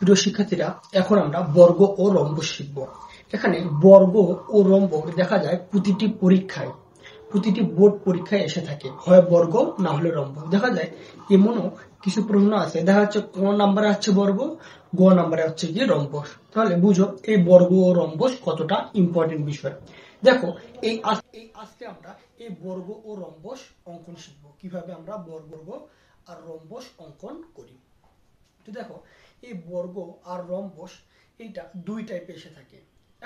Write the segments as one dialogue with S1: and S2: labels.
S1: প্রিয় শিক্ষার্থীরা, এখন আমরা বর্গ ও রম্ব শিখব। এখানে বর্গ ও রম্ব দেখা যায় প্রতিটি পরীক্ষায়, প্রতিটি বোর্ড পরীক্ষায় এসে থাকে, হয় বর্গ না হলে রম্ব। দেখা যায় এমনও কিছু প্রশ্ন আছে, দেখা যাচ্ছে ক নাম্বারে আছে বর্গ, গ নাম্বারে হচ্ছে গিয়ে রম্ব। তাহলে বুঝো এই বর্গ ও রম্ব কতটা ইম্পর্টেন্ট বিষয়। দেখো আজকে আমরা এই বর্গ ও রম্বস অঙ্কন শিখবো, কিভাবে আমরা বর্গ আর রম্বস অঙ্কন করি। তো দেখো, এই বর্গ আর রম্বস এইটা দুই টাইপে এসে থাকে।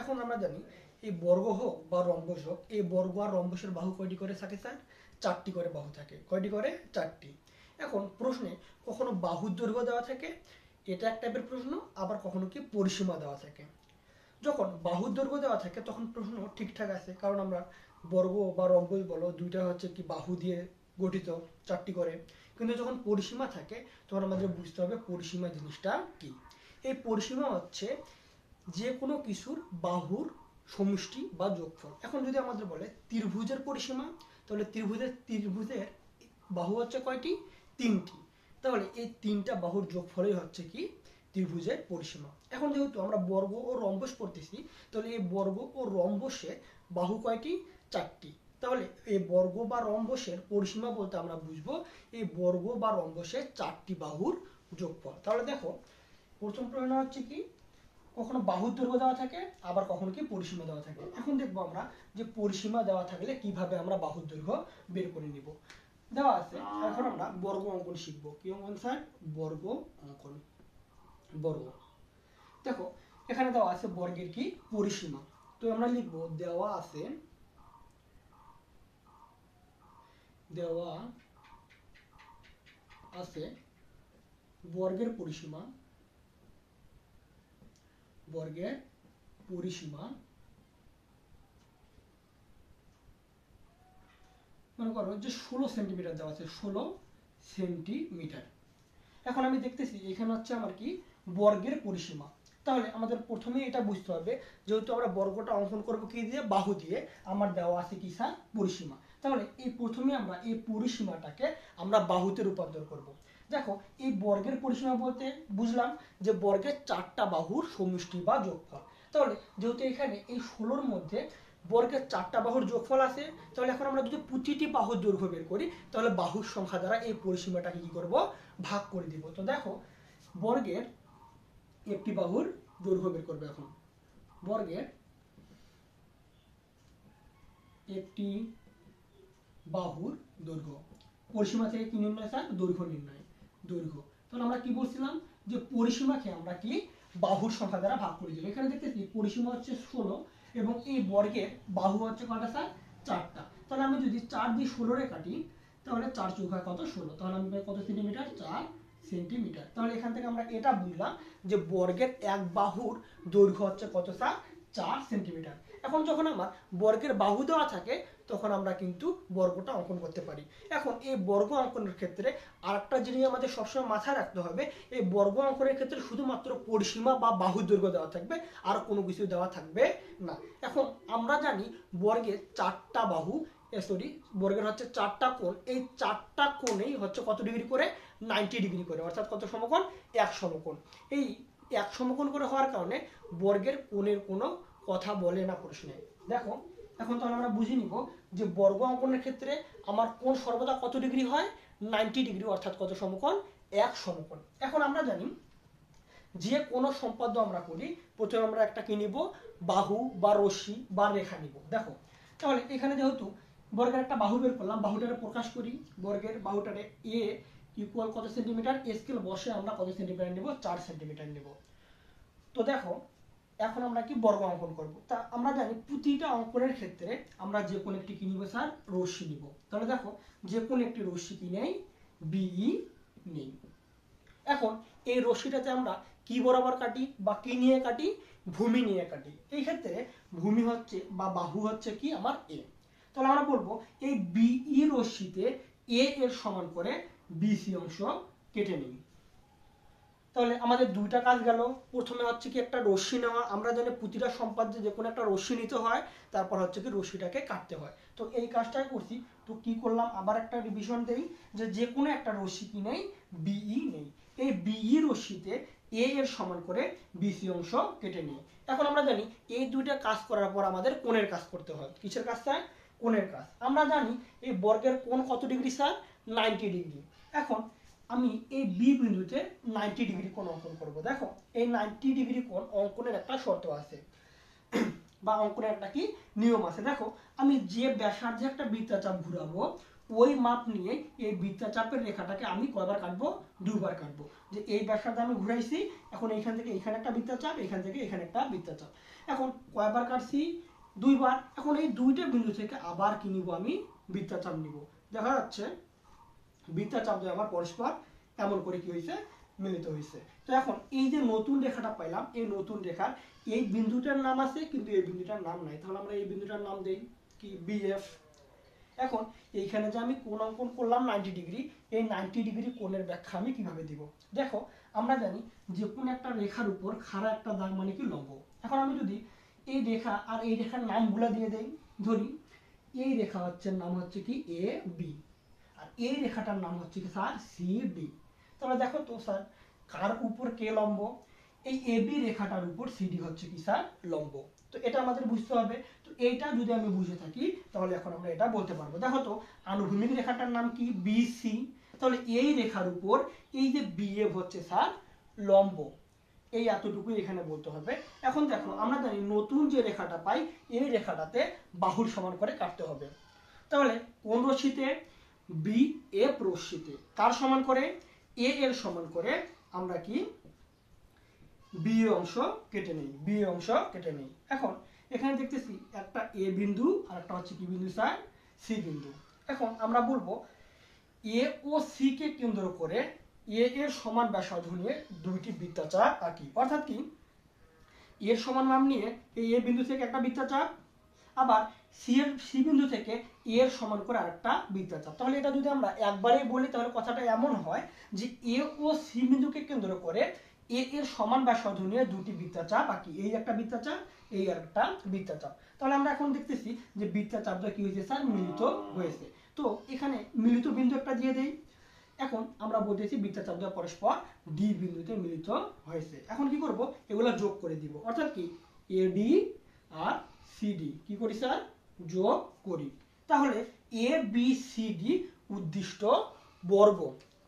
S1: এখন আমরা জানি এই বর্গ হোক বা রম্বস হোক, এই বর্গ আর রম্বসের বাহু কয়টি করে থাকে স্যার? 4টি করে বাহু থাকে। কয়টি করে? 4টি। এখন প্রশ্নে কখনো বাহুর দৈর্ঘ্য দেওয়া থাকে, এটা এক টাইপের প্রশ্ন, আবার কখনো কি পরিসীমা দেওয়া থাকে। যখন বাহুর দৈর্ঘ্য দেওয়া থাকে তখন প্রশ্ন ঠিকঠাক আছে, কারণ আমরা বর্গ বা রম্বস বলো দুইটা হচ্ছে কি বাহু দিয়ে গঠিত, 4টি করে। কিন্তু যখন পরিসীমা থাকে তখন আমাদের বুঝতে হবে পরিসীমা জিনিসটা কি। এই পরিসীমা হচ্ছে যে কোনো কিছুর বাহুর সমষ্টি বা যোগফল। এখন যদি আমাদের বলে ত্রিভুজের পরিসীমা, তাহলে ত্রিভুজের বাহু হচ্ছে কয়টি? 3টি। তাহলে এই 3টা বাহুর যোগফলই হচ্ছে কি ত্রিভুজের পরিসীমা। এখন যেহেতু আমরা বর্গ ও রম্বস পড়তেছি, তাহলে এই বর্গ ও রম্বসে বাহু কয়টি? 4টি। তাহলে এই বর্গ বা রম্বসের পরিসীমা বলতে আমরা বুঝবো এই বর্গ বা রম্বসের 4টি বাহুর যোগফল। তাহলে দেখো, প্রথম প্রশ্ন হচ্ছে কি, কখনো বাহুর দৈর্ঘ্য দেওয়া থাকে, আবার কখনো কি পরিসীমা দেওয়া থাকে। এখন দেখবো আমরা যে পরিসীমা দেওয়া থাকলে কিভাবে আমরা বাহুর দৈর্ঘ্য বের করে নিব। দেওয়া আছে, এখন আমরা বর্গ অঙ্কন শিখবো। কি অঙ্কন স্যার? বর্গ অঙ্কন। বর্গ। দেখো, এখানে দেওয়া আছে বর্গের কি পরিসীমা। তো আমরা লিখবো দেওয়া আছে বর্গের পরিসীমা, মনে করো যে 16 সেন্টিমিটার দেওয়া আছে, 16 সেন্টিমিটার। এখন আমি দেখতেছি এখানে হচ্ছে আমার কি বর্গের পরিসীমা। তাহলে আমাদের প্রথমে এটা বুঝতে হবে, যেহেতু আমরা বর্গটা অঙ্কন করব কি দিয়ে? বাহু দিয়ে। আমার দেওয়া আছে কি স্যার? পরিসীমা। তাহলে এই প্রথমে আমরা এই পরিসীমাটাকে আমরা বাহুতে রূপান্তর করব। দেখো, এই বর্গের পরিসীমা বলতে বুঝলাম যে বর্গের 4টা বাহুর সমষ্টি বা যোগফল। তাহলে যেহেতু এখানে এই 16-র মধ্যে বর্গের 4টা বাহুর যোগফল আছে, তাহলে এখন আমরা যদি প্রতিটি বাহুর দৈর্ঘ্য বের করি, তাহলে বাহুর সংখ্যা দ্বারা এই পরিসীমাটাকে কি করব? ভাগ করে দিব। তো দেখো, বর্গের একটি বাহুর দৈর্ঘ্য বের করবে। এখন বর্গের একটি বাহুর দৈর্ঘ্য, পরিসীমা থেকে কি নির্ণয় স্যার? দৈর্ঘ্য নির্ণয়। দৈর্ঘ্য। তাহলে আমরা কি বলছিলাম যে পরিসীমাকে আমরা কি বাহুর সংখ্যা দ্বারা ভাগ করে দিব। এখানে দেখতেছি পরিসীমা হচ্ছে 16 এবং এই বর্গের বাহু হচ্ছে কয়টা স্যার? 4টা। তাহলে আমি যদি 4 দিয়ে 16 কাটি, তাহলে 4 চৌকা কত? 16। তাহলে আমি পাই কত সেন্টিমিটার? 4 সেন্টিমিটার। তাহলে এখান থেকে আমরা এটা বুঝলাম যে বর্গের এক বাহুর দৈর্ঘ্য হচ্ছে কত স্যার? 4 সেন্টিমিটার। এখন যখন আমার বর্গের বাহু দেওয়া থাকে, তখন আমরা কিন্তু বর্গটা অঙ্কন করতে পারি। এখন এই বর্গ অঙ্কনের ক্ষেত্রে আরেকটা জিনিস আমাদের সবসময় মাথায় রাখতে হবে, এই বর্গ অঙ্কনের ক্ষেত্রে শুধুমাত্র পরিসীমা বা বাহুর দৈর্ঘ্য দেওয়া থাকবে, আর কোনো কিছু দেওয়া থাকবে না। এখন আমরা জানি বর্গের 4টা বাহু, বর্গের হচ্ছে 4টা কোণ। এই 4টা কোণেই হচ্ছে কত ডিগ্রি করে? 90 ডিগ্রি করে, অর্থাৎ কত সমকোণ? 1 সমকোণ। এই 1 সমকোণ করে হওয়ার কারণে বর্গের কোণের কোনো কথা বলে না প্রশ্নে। দেখো, এখন তাহলে আমরা বুঝে নিব যে বর্গ অঙ্কনের ক্ষেত্রে আমার কোণ সর্বদা কত ডিগ্রি হয়? 90 ডিগ্রি, অর্থাৎ কত সমকোণ? 1 সমকোণ। এখন আমরা জানি যে কোনো সম্পাদ্য আমরা করি, প্রথমে আমরা একটা কি নিব? বাহু বা রশ্মি বা রেখা নিব। দেখো, তাহলে এখানে যেহেতু বর্গের একটা বাহু বের করলাম, বাহুটারে প্রকাশ করি। বর্গের বাহুটারে এ ইকুয়াল কত সেন্টিমিটার? স্কেল বসে আমরা কত সেন্টিমিটার নিব? 4 সেন্টিমিটার নিব। তো দেখো, এখন আমরা কি বর্গ অঙ্কন করব। তা আমরা জানি প্রতিটা অঙ্কনের ক্ষেত্রে আমরা যে কোনো একটি কি নিব স্যার? রশ্মি নিব। তাহলে দেখো, যে কোনো একটি রশ্মি কি নেই? বিই নেই। এখন এই রশ্মিটাতে আমরা কি বরাবর কাটি বা কি নিয়ে কাটি? ভূমি নিয়ে কাটি। এই ক্ষেত্রে ভূমি হচ্ছে বা বাহু হচ্ছে কি আমার এ। তাহলে আমরা বলবো এই বিই রশ্মিতে এ এর সমান করে বিসি অংশ কেটে নিই। তাহলে আমাদের দুইটা কাজ গেল। প্রথমে হচ্ছে কি একটা রশ্মি নেওয়া, আমরা জানি প্রতিটা সম্পাদ্যে যে কোনো একটা রশ্মি নিতে হয়, তারপর হচ্ছে কি রশ্মিটাকে কাটতে হয়। তো এই কাজটাই করছি। তো কি করলাম, আবার একটা রিভিশন দেই যে যে কোনো একটা রশ্মি কি নেই? বিই নেই। এই বিই রশ্মিতে এ এর সমান করে বিসি অংশ কেটে নিই। এখন আমরা জানি এই দুইটা কাজ করার পর আমাদের কোণের কাজ করতে হয়। কিসের কাজ স্যার? কোণের কাজ। আমরা জানি এই বর্গের কোণ কত ডিগ্রি স্যার? 90 ডিগ্রি। এখন আমি এই বি বিন্দুতে 90 ডিগ্রি কোণ অঙ্কন করব। দেখো এই 90 ডিগ্রি কোণ অঙ্কনের একটা শর্ত আছে বা অঙ্কনের একটা কি নিয়ম আছে। দেখো আমি যে ব্যাসার্ধে একটা বৃত্তচাপ ঘুরাবো ওই মাপ নিয়ে এই বৃত্তচাপের রেখাটাকে আমি কয়বার কাটবো? দুবার কাটবো। যে এই ব্যাসার্ধে আমি ঘুরাইছি, এখন এইখান থেকে এখানে একটা বৃত্তচাপ, এখান থেকে এখানে একটা বৃত্তচাপ। এখন কয়বার কাটছি? দুইবার। এখন এই দুইটা বিন্দু থেকে আবার কি নিব? আমি বৃত্তচাপ নিব। দেখা যাচ্ছে বৃত্তচাপ দিয়ে আমার পরস্পর এমন করে কি হয়েছে? মিলিত হয়েছে। তো এখন এই যে নতুন রেখাটা পাইলাম, এই নতুন রেখার এই বিন্দুটার নাম আছে কিন্তু এই বিন্দুটার নাম নাই, তাহলে আমরা এই বিন্দুটার নাম দেই কি? বিএফ। এখন এইখানে যে আমি কোণ অঙ্কন করলাম 90 ডিগ্রি, এই 90 ডিগ্রি কোণের ব্যাখ্যা আমি কিভাবে দিব? দেখো আমরা জানি যে কোন একটা রেখার উপর খাড়া একটা দাগ মানে কি? লম্ব। এখন আমি যদি এই রেখা আর এই রেখার নামগুলা দিয়ে দেই, ধরি এই রেখা হচ্ছে নাম হচ্ছে কি? এ বি, আর এই রেখাটার নাম হচ্ছে কি স্যার? C D. তাহলে দেখো তো স্যার কার উপর কে লম্ব? এই এবি রেখাটার উপর সিডি হচ্ছে কি স্যার? লম্ব। তো এটা আমাদের বুঝতে হবে। তো এইটা যদি আমি বুঝে থাকি তাহলে এখন আমরা এটা বলতে পারবো। দেখো তো আনুভূমিক রেখাটার নাম কি? বিসি। তাহলে এই রেখার উপর এই যে বিএফ হচ্ছে স্যার লম্ব। এই এতটুকু এখানে বলতে হবে। এখন দেখো আমরা জানি নতুন যে রেখাটা পাই এই রেখাটাতে বাহুর সমান করে কাটতে হবে। তাহলে কোন রশ্মিতে? B F রশ্মিতে। কার সমান করে? এ এর সমান করে আমরা কি বি অংশ কেটে নেই, বি অংশ কেটে নেই। এখন এখানে দেখতেছি একটা এ বিন্দু আর একটা হচ্ছে কি বিন্দু স্যার? সি বিন্দু। এখন আমরা বলবো এ ও সি কে কেন্দ্র করে এ এর সমান ব্যাসার্ধ নিয়ে দুইটি বৃত্তাচাপ আঁকি। অর্থাৎ কি এর সমান মান নিয়ে এই এ বিন্দু থেকে একটা বৃত্তাচাপ, আবার সি বিন্দু থেকে এর সমান করে আরেকটা বৃত্তাচাপ। তাহলে এটা যদি আমরা একবারেই বলি তাহলে কথাটা এমন হয় যে এ ও সি বিন্দুকে কেন্দ্র করে এ এর সমান ব্যাসার্ধ নিয়ে দুটি বৃত্তাচাপ আঁকি। এই একটা বৃত্তাচাপ, এই একটা বৃত্তাচাপ। তাহলে আমরা এখন দেখতেছি যে বৃত্তাচাপটা কি হয়েছে স্যার? মিলিত হয়েছে। তো এখানে মিলিত বিন্দু একটা দিয়ে দেই। এখন আমরা বলতেছি বৃত্তাচাপ দ্বয় পরস্পর ডি বিন্দুতে মিলিত হয়েছে। এখন কি করব? এগুলো যোগ করে দিব। অর্থাৎ কি এডি আর সিডি কি করি স্যার? যোগ করি। তাহলে এ বি সি ডি উদ্দিষ্ট বর্গ।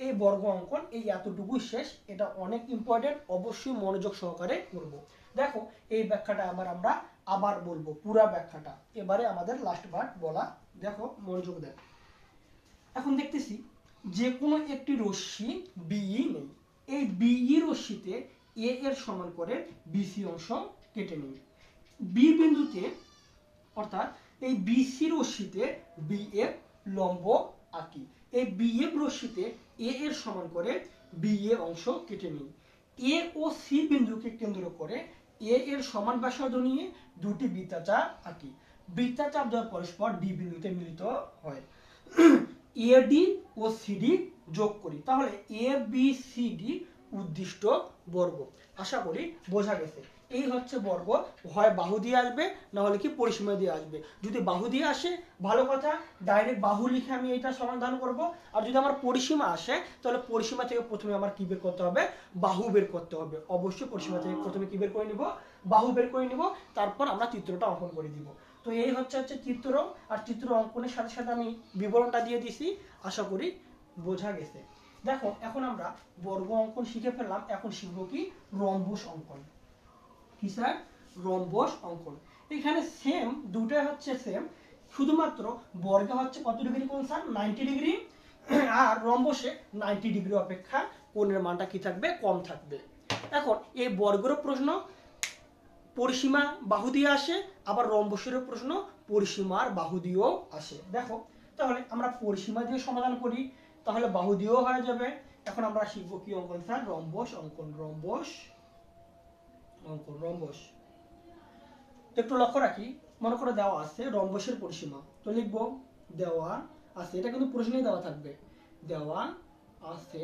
S1: এই বর্গ অঙ্কন এই এতটুকু শেষ। এটা অনেক ইম্পর্টেন্ট, অবশ্যই মনোযোগ সহকারে করব। দেখো এই ব্যাখ্যাটা আমরা আবার বলবো পুরো ব্যাখ্যাটা। এবারে আমাদের লাস্ট পার্ট বলা। দেখো মনোযোগ দেন। এখন দেখতেছি যে কোনো একটি রশ্মি বিই নেই, এই বিই রশ্মিতে এ এর সমান করে বিসি অংশ কেটে নিই। বি বিন্দুতে অর্থাৎ এই বিসি রশ্মিতে বিএফ লম্ব আঁকি। এই বিএফ রশ্মিতে এ এর সমান করে বিএ অংশ কেটে নিই। এ ও সি বিন্দুকে কেন্দ্র করে এ এর সমান ব্যাসার্ধ নিয়ে দুটি বৃত্তাচাপ আঁকি। বৃত্তাচাপ দ্বয় পরস্পর ডি বিন্দুতে মিলিত হয়। এডি ও সিডি যোগ করি। তাহলে এ বি সি ডি উদ্দিষ্ট বর্গ। আশা করি বোঝা গেছে। এই হচ্ছে বর্গ। হয় বাহু দিয়ে আসবে, না হলে কি পরিসীমা দিয়ে আসবে। যদি বাহু দিয়ে আসে ভালো কথা, ডাইরেক্ট বাহু লিখে আমি এটা সমাধান করব। আর যদি আমার পরিসীমা আসে তাহলে পরিসীমা থেকে প্রথমে আমার কি বের করতে হবে? বাহু বের করতে হবে। অবশ্যই পরিসীমা থেকে প্রথমে কি বের করে নিব? বাহু বের করে নিব। তারপর আমরা চিত্রটা অঙ্কন করে দিব। তো এই হচ্ছে চিত্র। আর চিত্র অঙ্কনের সাথে সাথে আমি বিবরণটা দিয়ে দিছি। আশা করি বোঝা গেছে। দেখো এখন আমরা বর্গ অঙ্কন শিখে ফেললাম। এখন শিখবো কি? রম্বস অঙ্কন। কি স্যার? রম্বস অঙ্কন। এখানে সেম দুটোই হচ্ছে সেম, শুধুমাত্র বর্গে হচ্ছে কত ডিগ্রি কোণ স্যার? 90 ডিগ্রি। আর রম্বসে 90 ডিগ্রি অপেক্ষা কোণের মানটা কি থাকবে? কম থাকবে। এখন এই বর্গেরও প্রশ্ন পরিসীমা বাহু দিয়ে আসে, আবার রম্বসেরও প্রশ্ন পরিসীমার বাহু দিয়েও আসে। দেখো তাহলে আমরা পরিসীমা দিয়ে সমাধান করি, তাহলে বাহু দিয়েও হয়ে যাবে। এখন আমরা শিখবো কি অঙ্কন স্যার? রম্বস অঙ্কন। রম্বস অঙ্কন। রম্বস একটু লক্ষ্য রাখি, মনে করে দেওয়া আছে রম্বসের পরিসীমা, তো লিখবো দেওয়া আছে। এটা কিন্তু প্রশ্নেই দেওয়া থাকবে। দেওয়া আছে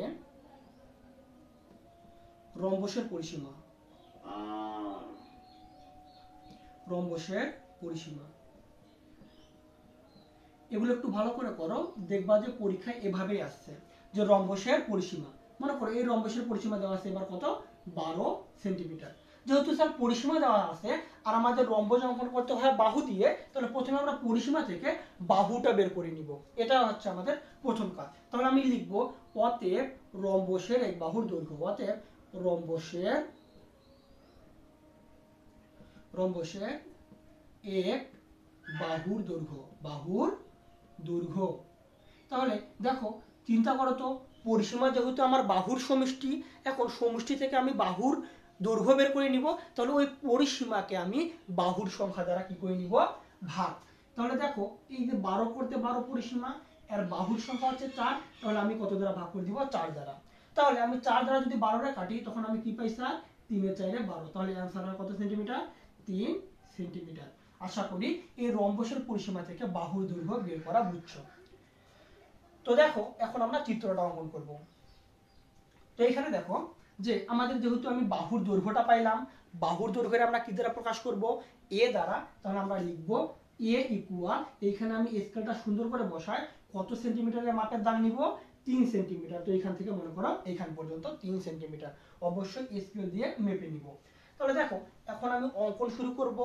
S1: রম্বসের পরিসীমা। রম্বসের পরিসীমা এগুলো একটু ভালো করে করো, দেখবা যে পরীক্ষায় এভাবেই আসছে যে রম্বসের পরিসীমা। মনে করো এই রম্বসের পরিসীমা দেওয়া আছে এবার কত? 12 সেন্টিমিটার। যেহেতু স্যার পরিসীমা দেওয়া আছে আর আমাদের রম্বস অঙ্কন করতে হয় বাহু দিয়ে, তাহলে প্রথমে আমরা পরিসীমা থেকে বাহুটা বের করে নিব। এটা হচ্ছে আমাদের প্রথম কাজ। তাহলে আমি লিখব অতএব রম্বসের এক বাহুর দৈর্ঘ্য, অতএব রম্বসের এক বাহুর দৈর্ঘ্য। তাহলে দেখো চিন্তা করো তো, পরিসীমা যেহেতু আমার বাহুর সমষ্টি, এখন সমষ্টি থেকে আমি বাহুর দৈর্ঘ্য বের করে নিব, তাহলে ওই পরিসীমাকে আমি বাহুর সংখ্যা দ্বারা কি করে নিব, ভাগ। তাহলে দেখো এই যে 12 করতে 12 পরিসীমা, এর বাহুর সংখ্যা হচ্ছে 4, তাহলে আমি কত দ্বারা ভাগ করে দিব, 4 দ্বারা। তাহলে আমি 4 দ্বারা যদি 12টা কাটি তখন আমি কি পাই স্যার, 3 এর 4 12, তাহলে অ্যান্সার হয় কত সেন্টিমিটার, 3 সেন্টিমিটার। আশা করি এই রম্বসের পরিসীমা থেকে বাহুর দৈর্ঘ্য বের করা বুঝছো। তো দেখো এখন আমরা চিত্রটা অঙ্কন করব। তো এখানে দেখো যে আমাদের যেহেতু আমি বাহুর দৈর্ঘ্যটা পাইলাম, বাহুর দৈর্ঘ্যের আমরা কি দ্বারা প্রকাশ করব, এ দ্বারা। তাহলে আমরা লিখব এ ইকুয়াল, এইখানে আমি স্কেলটা সুন্দর করে বসাই, কত সেন্টিমিটারের মাপের দাগ নিব, 3 সেন্টিমিটার। তো এখান থেকে মনে করো এইখান পর্যন্ত 3 সেন্টিমিটার, অবশ্যই স্কেল দিয়ে মেপে নিব। তাহলে দেখো এখন আমি অঙ্কন শুরু করব।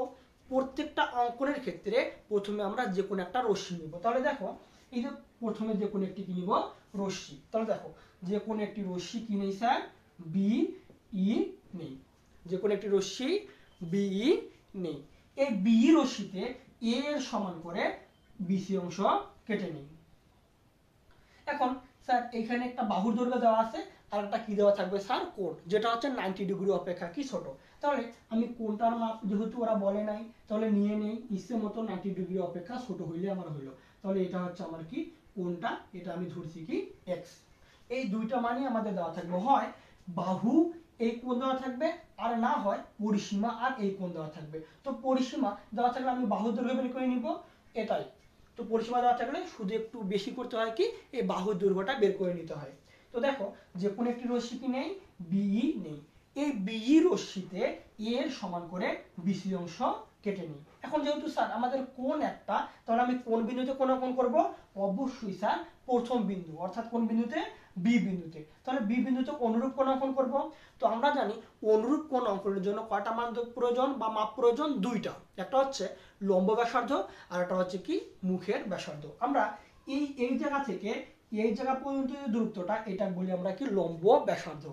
S1: প্রত্যেকটা অঙ্কনের ক্ষেত্রে প্রথমে আমরা যে কোনো একটা রশ্মি নিব। তাহলে দেখো এই যে প্রথমে যে কোনো একটি কি নিব, রশ্মি। তাহলে দেখো যে কোনো একটি রশ্মি কি নেই স্যার, বি ই নেই, যে কোনো একটি রশ্মি বি ই নেই। এই বি রশ্মিতে এ এর সমান করে বিসি অংশ কেটে নিই। এখন স্যার এখানে একটা বাহুর দৈর্ঘ্য দেওয়া আছে আর একটা কি দেওয়া থাকবে স্যার, কোণ, যেটা হচ্ছে 90 ডিগ্রি অপেক্ষা কি ছোট। তাহলে আমি কোণটার মাপ যেহেতু ওরা বলে নাই, তাহলে নিয়ে নেই ইচ্ছে মতো 90 ডিগ্রি অপেক্ষা ছোট হইলে আমার হইলো। তাহলে এটা হচ্ছে আমার কি কোণটা, এটা আমি ধরছি কি এক্স। এই দুইটা মানই আমাদের দেওয়া থাকবে, হয় বাহু এই কোণ দেওয়া থাকবে আর না হয় পরিসীমা আর এই কোণ দেওয়া থাকবে। তো পরিসীমা দেওয়া থাকলে আমি বাহুর দৈর্ঘ্য বের করে নিব, এটাই। তো পরিসীমা দেওয়া থাকলে শুধু একটু বেশি করতে হয় কি, এই বাহুর দৈর্ঘ্যটা বের করে নিতে হয়। তো দেখো যে কোনো একটি রশ্মি কি নেই, বিই নেই। এই বিই রশ্মিতে এর সমান করে বিসি অংশ কেটে নিই। এখন যেহেতু স্যার আমাদের কোণ একটা, তাহলে আমি কোন বিন্দুতে কোণ অঙ্কন করব, অবশ্যই স্যার প্রথম বিন্দু, অর্থাৎ কোন বিন্দুতে, বি বিন্দুতে। তাহলে বি বিন্দুতে অনুরূপ কোণ অঙ্কন করব। তো আমরা জানি অনুরূপ কোণ অঙ্কনের জন্য কয়টা মান প্রয়োজন বা মাপ প্রয়োজন, দুইটা। একটা হচ্ছে লম্ব ব্যাসার্ধ আর একটা হচ্ছে কি মুখের ব্যাসার্ধ। আমরা এই জায়গা থেকে এই জায়গা পর্যন্ত যে দূরত্বটা, এটা বলি আমরা কি লম্ব ব্যাসার্ধ।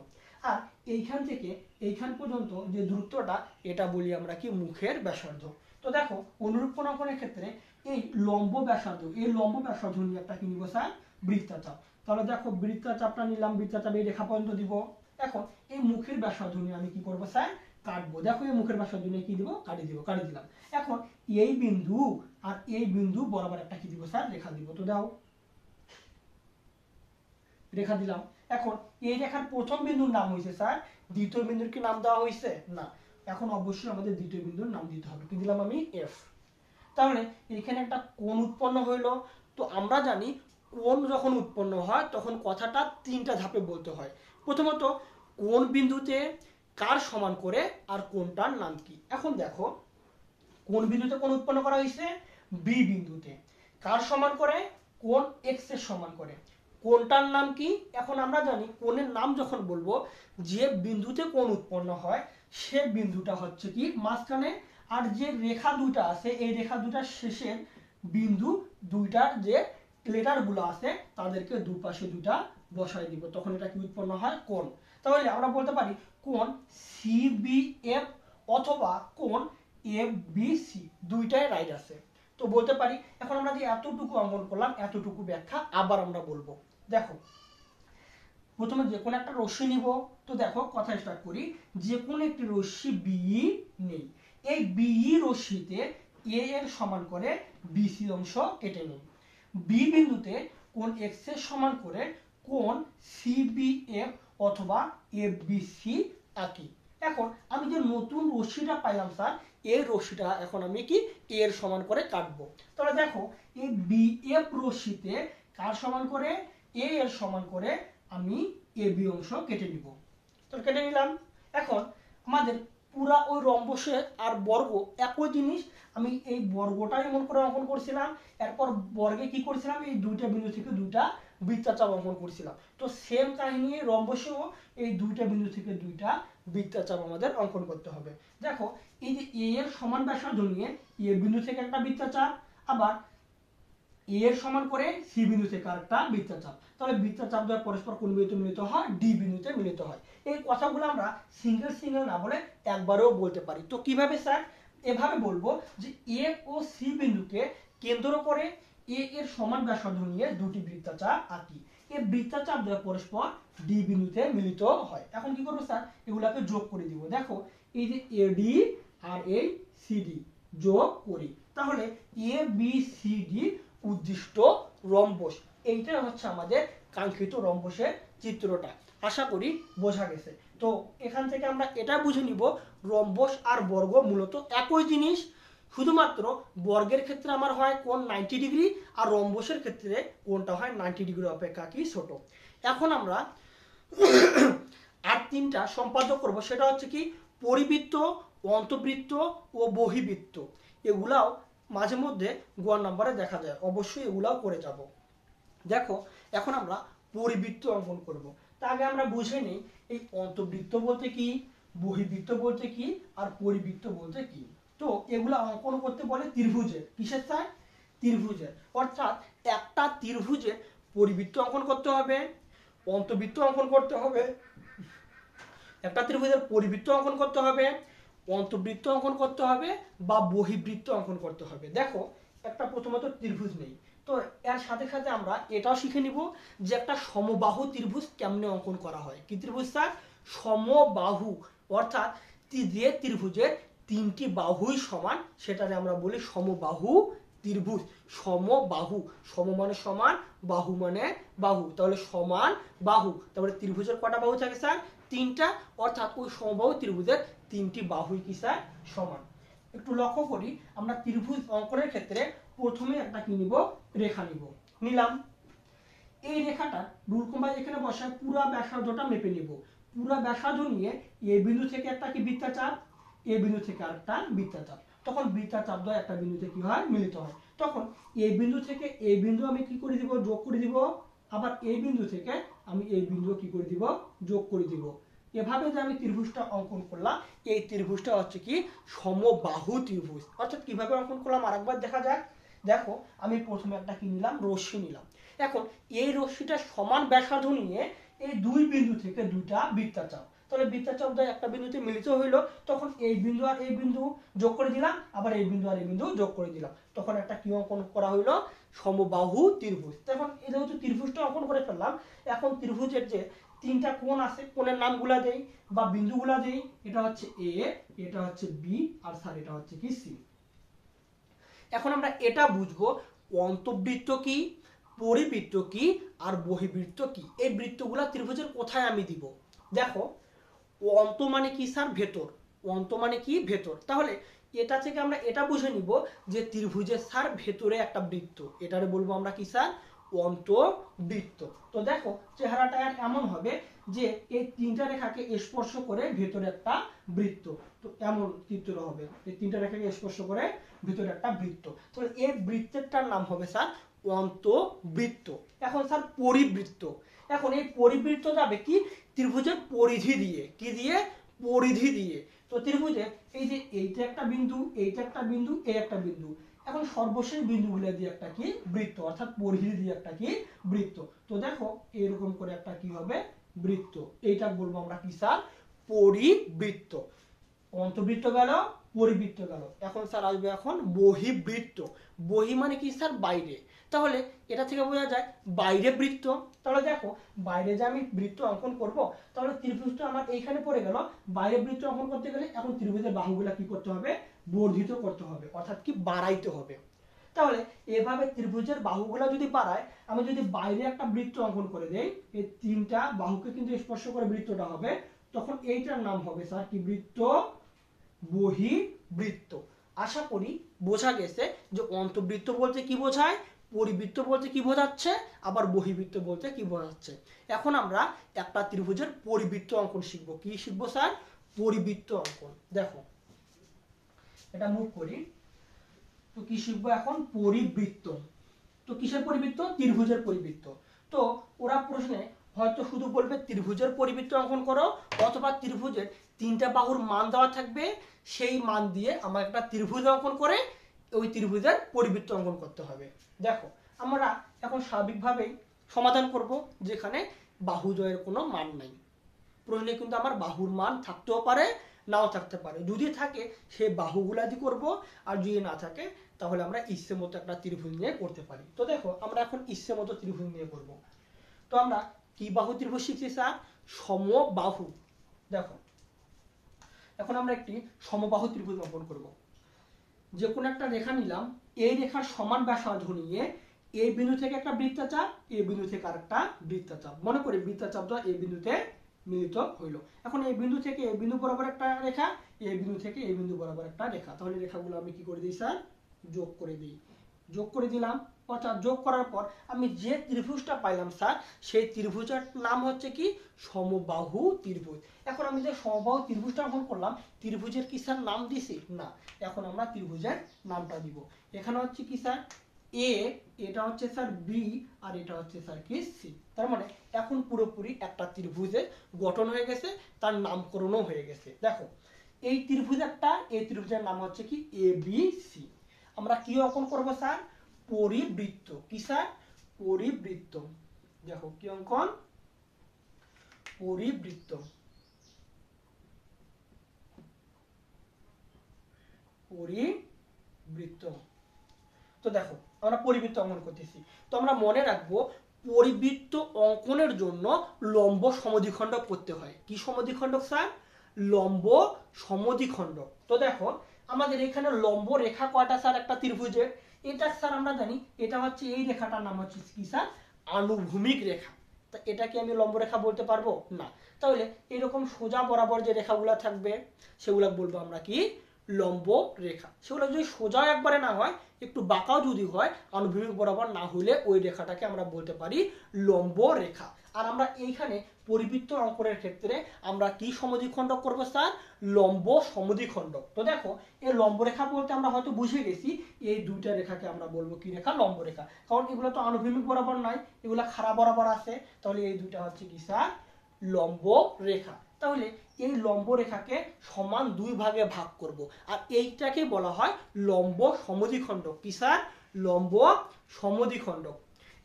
S1: আর এইখান থেকে এইখান পর্যন্ত যে দূরত্বটা, এটা বলি আমরা কি মুখের ব্যাসার্ধ। তো দেখো অনুরূপ কোণ অঙ্কনের ক্ষেত্রে এই লম্ব ব্যাসার্ধ, এই লম্ব ব্যাসার্ধ নিয়ে একটা কি নিব স্যার, বৃত্তাচাপ। তাহলে দেখো বৃত্তাচাপটা নিলাম, বৃত্তাচাপ এই রেখা পর্যন্ত দিব। এখন এই মুখের ব্যাসার্ধ নিয়ে আমি কি করব স্যার, কাটবো। দেখো এই মুখের ব্যাসার্ধ নিয়ে কি দিব, কাটি দিলাম। এখন এই বিন্দু আর এই বিন্দু বরাবর একটা কি দিব স্যার, রেখা দিব। তো দাও রেখা দিলাম। এখন এই রেখার প্রথম বিন্দুর নাম হয়েছে স্যার, দ্বিতীয় বিন্দুর কি নাম দেওয়া হয়েছে না, এখন অবশ্যই আমাদের দ্বিতীয় বিন্দুর নাম দিতে হবে। কি দিলাম আমি, এফ। তাহলে এখানে একটা কোণ উৎপন্ন হইলো। তো আমরা জানি কোণ যখন উৎপন্ন হয় তখন কথাটা 3টা ধাপে বলতে হয়। প্রথমত কোন বিন্দুতে কার সমান করে আর কোণটার নাম কি। এখন দেখো কোন বিন্দুতে কোণ উৎপন্ন করা হয়েছে, বি বিন্দুতে। কার সমান করে, কোণ এক্স এর সমান করে। কোণটার নাম কি, এখন আমরা জানি কোণের নাম যখন বলবো, যে বিন্দুতে কোণ উৎপন্ন হয় সে বিন্দুটা হচ্ছে কি মাঝখানে, আর যে রেখা দুটা আছে এই রেখা দুটার শেষের বিন্দু দুইটার যে লেটারগুলো আছে তাদেরকে দুপাশে দুটা বসাই দিব, তখন এটা কি উৎপন্ন হয়, কোণ। তাহলে আমরা বলতে পারি কোণ সিবিএফ অথবা কোণ এফবিসি, দুইটাই রাইট আছে। তো বলতে পারি। এখন আমরা যে এতটুকু অঙ্কন করলাম, এতটুকু ব্যাখ্যা আবার আমরা বলবো। দেখো প্রথমে যে কোনো একটা রশ্মি নিব। তো দেখো কথা স্টার্ট করি, যে কোনো একটি রশ্মি বিই নেই। এই বিই রশ্মিতে এ এর সমান করে বিসি অংশ কেটে নেই। বি বিন্দুতে কোণ এক্স এর সমান করে কোণ সিবিএফ অথবা এফবিসি আঁকি। এখন আমি যে নতুন রশ্মিটা পাইলাম স্যার, এই রশ্মিটা এখন আমি কি এর সমান করে কাটবো। তাহলে দেখো এই বিএফ রশ্মিতে কার সমান করে, এ এর সমান করে আমি এ বি অংশ কেটে নিব। তো কেটে নিলাম। এখন আমাদের পুরা ওই রম্বসে আর বর্গ একই জিনিস, আমি এই বর্গটাই এমন করে অঙ্কন করছিলাম, এরপর বর্গে কি করছিলাম, এই দুইটা বিন্দু থেকে দুইটা বৃত্তাচাপ অঙ্কন করছিলাম। তো সেম কাহিনী রম্বসেও এই দুইটা বিন্দু থেকে দুইটা বৃত্তচাপ আমাদের অঙ্কন করতে হবে। দেখো এই যে এ এর সমান ব্যাসার্ধ নিয়ে এ বিন্দু থেকে একটা বৃত্তচাপ, আবার এ এর সমান করে সি বিন্দু থেকে আরেকটা বৃত্তচাপ, তাহলে বৃত্তচাপ দ্বয় পরস্পর কোন বিন্দুতে মিলিত হয়? ডি বিন্দুতে মিলিত হয়। এই কথাগুলো আমরা সিঙ্গেল সিঙ্গেল না বলে একবারেও বলতে পারি। তো কিভাবে স্যার? এভাবে বলবো যে এ ও সি বিন্দুকে কেন্দ্র করে এ এর সমান ব্যাসার্ধ নিয়ে দুটি বৃত্তচাপ আঁকি। এই বৃত্তচাপ দ্বয় পরস্পর ডি বিন্দুতে মিলিত হয়। এখন কি করবো স্যার? এগুলাকে যোগ করে দিব। দেখো এই যে এডি আর এই সিডি যোগ করি, তাহলে A B C D উদ্দিষ্ট rhombus, এইটা হচ্ছে আমাদের কাঙ্ক্ষিত রম্বসের চিত্রটা। আশা করি বোঝা গেছে। তো এখান থেকে আমরা এটা বুঝে নিব রম্বস আর বর্গ মূলত একই জিনিস, শুধুমাত্র বর্গের ক্ষেত্রে আমার হয় কোণ 90 ডিগ্রি আর রম্বসের ক্ষেত্রে কোণটা হয় 90 ডিগ্রি অপেক্ষা কি ছোট। এখন আমরা আর তিনটা সম্পাদ্য করব, সেটা হচ্ছে কি পরিবৃত্ত, অন্তবৃত্ত ও বহিবৃত্ত। এগুলাও মাঝে মধ্যে গোয়ার নাম্বারে দেখা যায়, অবশ্যই এগুলাও করে যাব। দেখো এখন আমরা পরিবৃত্ত অঙ্কন করব। তার আগে আমরা বুঝে নেই এই অন্তবৃত্ত বলতে কি, বহিবৃত্ত বলতে কি আর পরিবৃত্ত বলতে কি। তো এগুলা অঙ্কন করতে বলে ত্রিভুজের, কিসের স্যার? ত্রিভুজের। অর্থাৎ একটা ত্রিভুজের পরিবৃত্ত অঙ্কন করতে হবে, অন্তবৃত্ত অঙ্কন করতে হবে, একটা ত্রিভুজের পরিবৃত্ত অঙ্কন করতে হবে, অন্তবৃত্ত অঙ্কন করতে হবে বা বহিবৃত্ত অঙ্কন করতে হবে। দেখো একটা প্রথমত ত্রিভুজ নেই, তো এর সাথে সাথে আমরা এটাও শিখে নিব যে একটা সমবাহু ত্রিভুজ কেমনে অঙ্কন করা হয়। কি ত্রিভুজ স্যার? সমবাহু, অর্থাৎ যে ত্রিভুজের তিনটি বাহুই সমান সেটাকে আমরা বলি সমবাহু ত্রিভুজ। সমবাহু, সম মানে সমান, বাহু মানে বাহু, তাহলে সমান বাহু। তাহলে ত্রিভুজের কটা বাহু থাকে স্যার? তিনটা, অর্থাৎ ওই সমবাহু ত্রিভুজের তিনটি বাহুই কি স্যার? সমান। একটু লক্ষ্য করি, আমরা ত্রিভুজ অঙ্কনের ক্ষেত্রে প্রথমে একটা কি নিব? রেখা নিব। নিলাম, এই রেখাটা রুল কম্পাস এখানে বসায় পুরো ব্যাসার্ধটা মেপে নিব। পুরো ব্যাসার্ধ নিয়ে এ বিন্দু থেকে একটা কি বৃত্তচাপ, এ বিন্দু থেকে আরেকটা বৃত্তচাপ, তখন বৃত্তচাপ দ্বয় একটা বিন্দুতে কি হয়? মিলিত হয়। তখন এই বিন্দু থেকে এই বিন্দু আমি কি করে দিব? যোগ করে দিব। আবার এই বিন্দু থেকে আমি এই বিন্দু কি করে দিব? যোগ করে দিব। এভাবে যে আমি ত্রিভুজটা অঙ্কন করলাম, এই ত্রিভুজটা হচ্ছে কি সমবাহু ত্রিভুজ। অর্থাৎ কিভাবে অঙ্কন করলাম আরেকবার দেখা যাক। দেখো আমি প্রথমে একটা কি নিলাম? রশ্মি নিলাম। এখন এই রশ্মিটা সমান ব্যাসার্ধ নিয়ে এই দুই বিন্দু থেকে দুইটা বৃত্তচাপ, তাহলে বৃত্তচাপ দ্বয় একটা বিন্দুতে মিলিত হইলো, তখন এই বিন্দু আর এই বিন্দু যোগ করে দিলাম, আবার এই বিন্দু আর এই বিন্দু যোগ করে দিলাম, তখন একটা কি অঙ্কন করা হইলো? সমবাহু ত্রিভুজ। এখন এই যেহেতু ত্রিভুজটা অঙ্কন করে ফেললাম, এখন ত্রিভুজের যে তিনটা কোণ আছে, কোণের নামগুলা দেই বা বিন্দুগুলা দেই। এটা হচ্ছে এ, এটা হচ্ছে বি, আর স্যার এটা হচ্ছে কি সি। এখন আমরা এটা বুঝবো অন্তবৃত্ত কি, পরিবৃত্ত কি আর বহিবৃত্ত কি। এই বৃত্তগুলা ত্রিভুজের কোথায় আমি দিব? দেখো অন্ত মানে কি স্যার? ভেতর। অন্ত মানে কি? ভেতর। তাহলে এটা থেকে আমরা এটা বুঝে নিব যে ত্রিভুজের স্যার ভেতরে একটা বৃত্ত, এটারে বলবো আমরা কি স্যার? অন্তবৃত্ত। তো দেখো চেহারাটা এমন হবে যে এই তিনটা রেখাকে স্পর্শ করে ভেতরে একটা বৃত্ত, তো এমন চিত্র হবে, এই তিনটা রেখাকে স্পর্শ করে ভিতরে একটা বৃত্ত। তো এই বৃত্তেরটার নাম হবে স্যার অন্তবৃত্ত। এখন স্যার পরিবৃত্ত, এখন এই পরিবৃত্ত যাবে কি ত্রিভুজের পরিধি দিয়ে, কি দিয়ে? পরিধি দিয়ে। তো ত্রিভুজের এই যে এইটা একটা বিন্দু, এইটা একটা বিন্দু, এই একটা বিন্দু, এখন সর্বশেষ বিন্দুগুলো দিয়ে একটা কি বৃত্ত, অর্থাৎ পরিধি দিয়ে একটা কি বৃত্ত। তো দেখো এরকম করে একটা কি হবে? বৃত্ত। এইটা বলবো আমরা কি স্যার? পরিবৃত্ত। অন্তবৃত্ত গেল, পরিবৃত্ত গেল। এখন স্যার আসবে এখন বহিবৃত্ত। বহি মানে কি স্যার? বাইরে। তাহলে এটা থেকে বোঝা যায় বাইরে বৃত্ত। তাহলে দেখো বাইরে যে আমি বৃত্ত অঙ্কন করব, তাহলে ত্রিভুজটা আমার এইখানে পড়ে গেল। বাইরে বৃত্ত অঙ্কন করতে গেলে এখন ত্রিভুজের বাহুগুলা কি করতে হবে? বর্ধিত করতে হবে, অর্থাৎ কি বাড়াইতে হবে। তাহলে এভাবে ত্রিভুজের বাহুগুলা যদি বাড়ায়, আমি যদি বাইরে একটা বৃত্ত অঙ্কন করে দেই, এই তিনটা বাহুকে কিন্তু স্পর্শ করে বৃত্তটা হবে, তখন এইটার নাম হবে স্যার কি বৃত্ত? বহিবৃত্ত। আশা করি বোঝা গেছে যে অন্তবৃত্ত বলতে কি বোঝায়, পরিবৃত্ত বলতে কি বোঝাচ্ছে, আবার বহিবৃত্ত বলতে কি বোঝাচ্ছে। এখন আমরা একটা ত্রিভুজের পরিবৃত্ত অঙ্কন শিখবো। কি শিখবো স্যার? পরিবৃত্ত অঙ্কন। দেখো এটা মুভ করি, তো কি শিখবো এখন? পরিবৃত্ত। তো কিসের পরিবৃত্ত? ত্রিভুজের পরিবৃত্ত। তো ওরা প্রশ্নে হয়তো শুধু বলবে ত্রিভুজের পরিবৃত্ত অঙ্কন করো, অথবা ত্রিভুজের তিনটা বাহুর মান দেওয়া থাকবে, সেই মান দিয়ে আমার একটা ত্রিভুজ অঙ্কন করে ওই ত্রিভুজের পরিবৃত্ত অঙ্কন করতে হবে। দেখো আমরা এখন স্বাভাবিকভাবেই সমাধান করব যেখানে বাহুদ্বয়ের কোনো মান নাই। প্রশ্নে কিন্তু আমার বাহুর মান থাকতেও পারে, নাও থাকতে পারে। যদি থাকে সেই বাহুগুলা দিয়ে করব, আর যদি না থাকে তাহলে আমরা ইচ্ছে মতো একটা ত্রিভুজ নিয়ে করতে পারি। তো দেখো আমরা এখন ইচ্ছে মতো ত্রিভুজ নিয়ে করব। তো আমরা কি বাহু ত্রিভুজ শিখছি স্যার? সমবাহু। দেখো এখন আমরা একটি সমবাহু ত্রিভুজ অঙ্কন করব। যে কোনো একটা রেখা নিলাম, এই রেখার সমান ব্যাসার্ধ নিয়ে এই বিন্দু থেকে একটা বৃত্তচাপ, এই বিন্দু থেকে আরেকটা বৃত্তচাপ, মনে করি বৃত্তচাপটা এই বিন্দুতে মিলিত হইল। এখন এই বিন্দু থেকে এই বিন্দু বরাবর একটা রেখা, এই বিন্দু থেকে এই বিন্দু বরাবর একটা রেখা। তাহলে রেখাগুলো আমি কি করে দিই স্যার? যোগ করে দিই। যোগ করে দিলাম, অর্থাৎ যোগ করার পর আমি যে ত্রিভুজটা পাইলাম স্যার, সেই ত্রিভুজের নাম হচ্ছে কি? সমবাহু ত্রিভুজ। এখন আমি যে সমবাহু ত্রিভুজটা অঙ্কন করলাম, ত্রিভুজের কি স্যার নাম দিছি? না। এখন আমরা ত্রিভুজের নামটা দিব। এখানে হচ্ছে কি স্যার? এ, এটা হচ্ছে স্যার বি, আর এটা হচ্ছে স্যার কি? সি। তার মানে এখন পুরোপুরি একটা ত্রিভুজের গঠন হয়ে গেছে, তার নামকরণও হয়ে গেছে। দেখো এই ত্রিভুজের নাম হচ্ছে কি? A B C. আমরা কি অঙ্কন করব স্যার? পরিবৃত্ত। কি স্যার? পরিবৃত্ত। দেখো কি অঙ্কন? পরিবৃত্ত। পরিবৃত্ত। তো দেখো আমরা পরিবৃত্ত অঙ্কন করতেছি। তো আমরা মনে রাখবো পরিবৃত্ত অঙ্কনের জন্য লম্ব সমদ্বিখণ্ডক করতে হয়। কি সমদ্বিখণ্ডক স্যার? লম্ব সমদ্বিখণ্ডক। তো দেখো আমাদের এখানে লম্ব রেখা কয়টা স্যার একটা ত্রিভুজের? এটা স্যার আমরা জানি এটা হচ্ছে, এই রেখাটার নাম হচ্ছে কি স্যার? আনুভূমিক রেখা। তা এটাকে আমি লম্ব রেখা বলতে পারবো না। তাহলে এরকম সোজা বরাবর যে রেখাগুলো থাকবে সেগুলো বলবো আমরা কি? লম্ব রেখা। সেগুলো যদি সোজা একবারে না হয়, একটু বাঁকাও যদি হয়, আনুভূমিক বরাবর না হলে ওই রেখাটাকে আমরা বলতে পারি লম্ব রেখা। আর আমরা এইখানে পরিবৃত্ত অঙ্কনের ক্ষেত্রে আমরা কি সমদ্বিখণ্ডক করবো স্যার? লম্ব সমদ্বিখণ্ডক। তো দেখো এই লম্ব রেখা বলতে আমরা হয়তো বুঝে গেছি এই দুইটা রেখাকে আমরা বলবো কি রেখা? লম্ব রেখা। কারণ এগুলো তো আনুভূমিক বরাবর নয়, এগুলো খাড়া বরাবর আছে। তাহলে এই দুইটা হচ্ছে কি স্যার? লম্ব রেখা। তাহলে এই লম্ব রেখাকে সমান দুই ভাগে ভাগ করব, আর এইটাকে বলা হয় লম্ব সমদ্বিখণ্ডক। কি স্যার? লম্ব সমদ্বিখণ্ডক।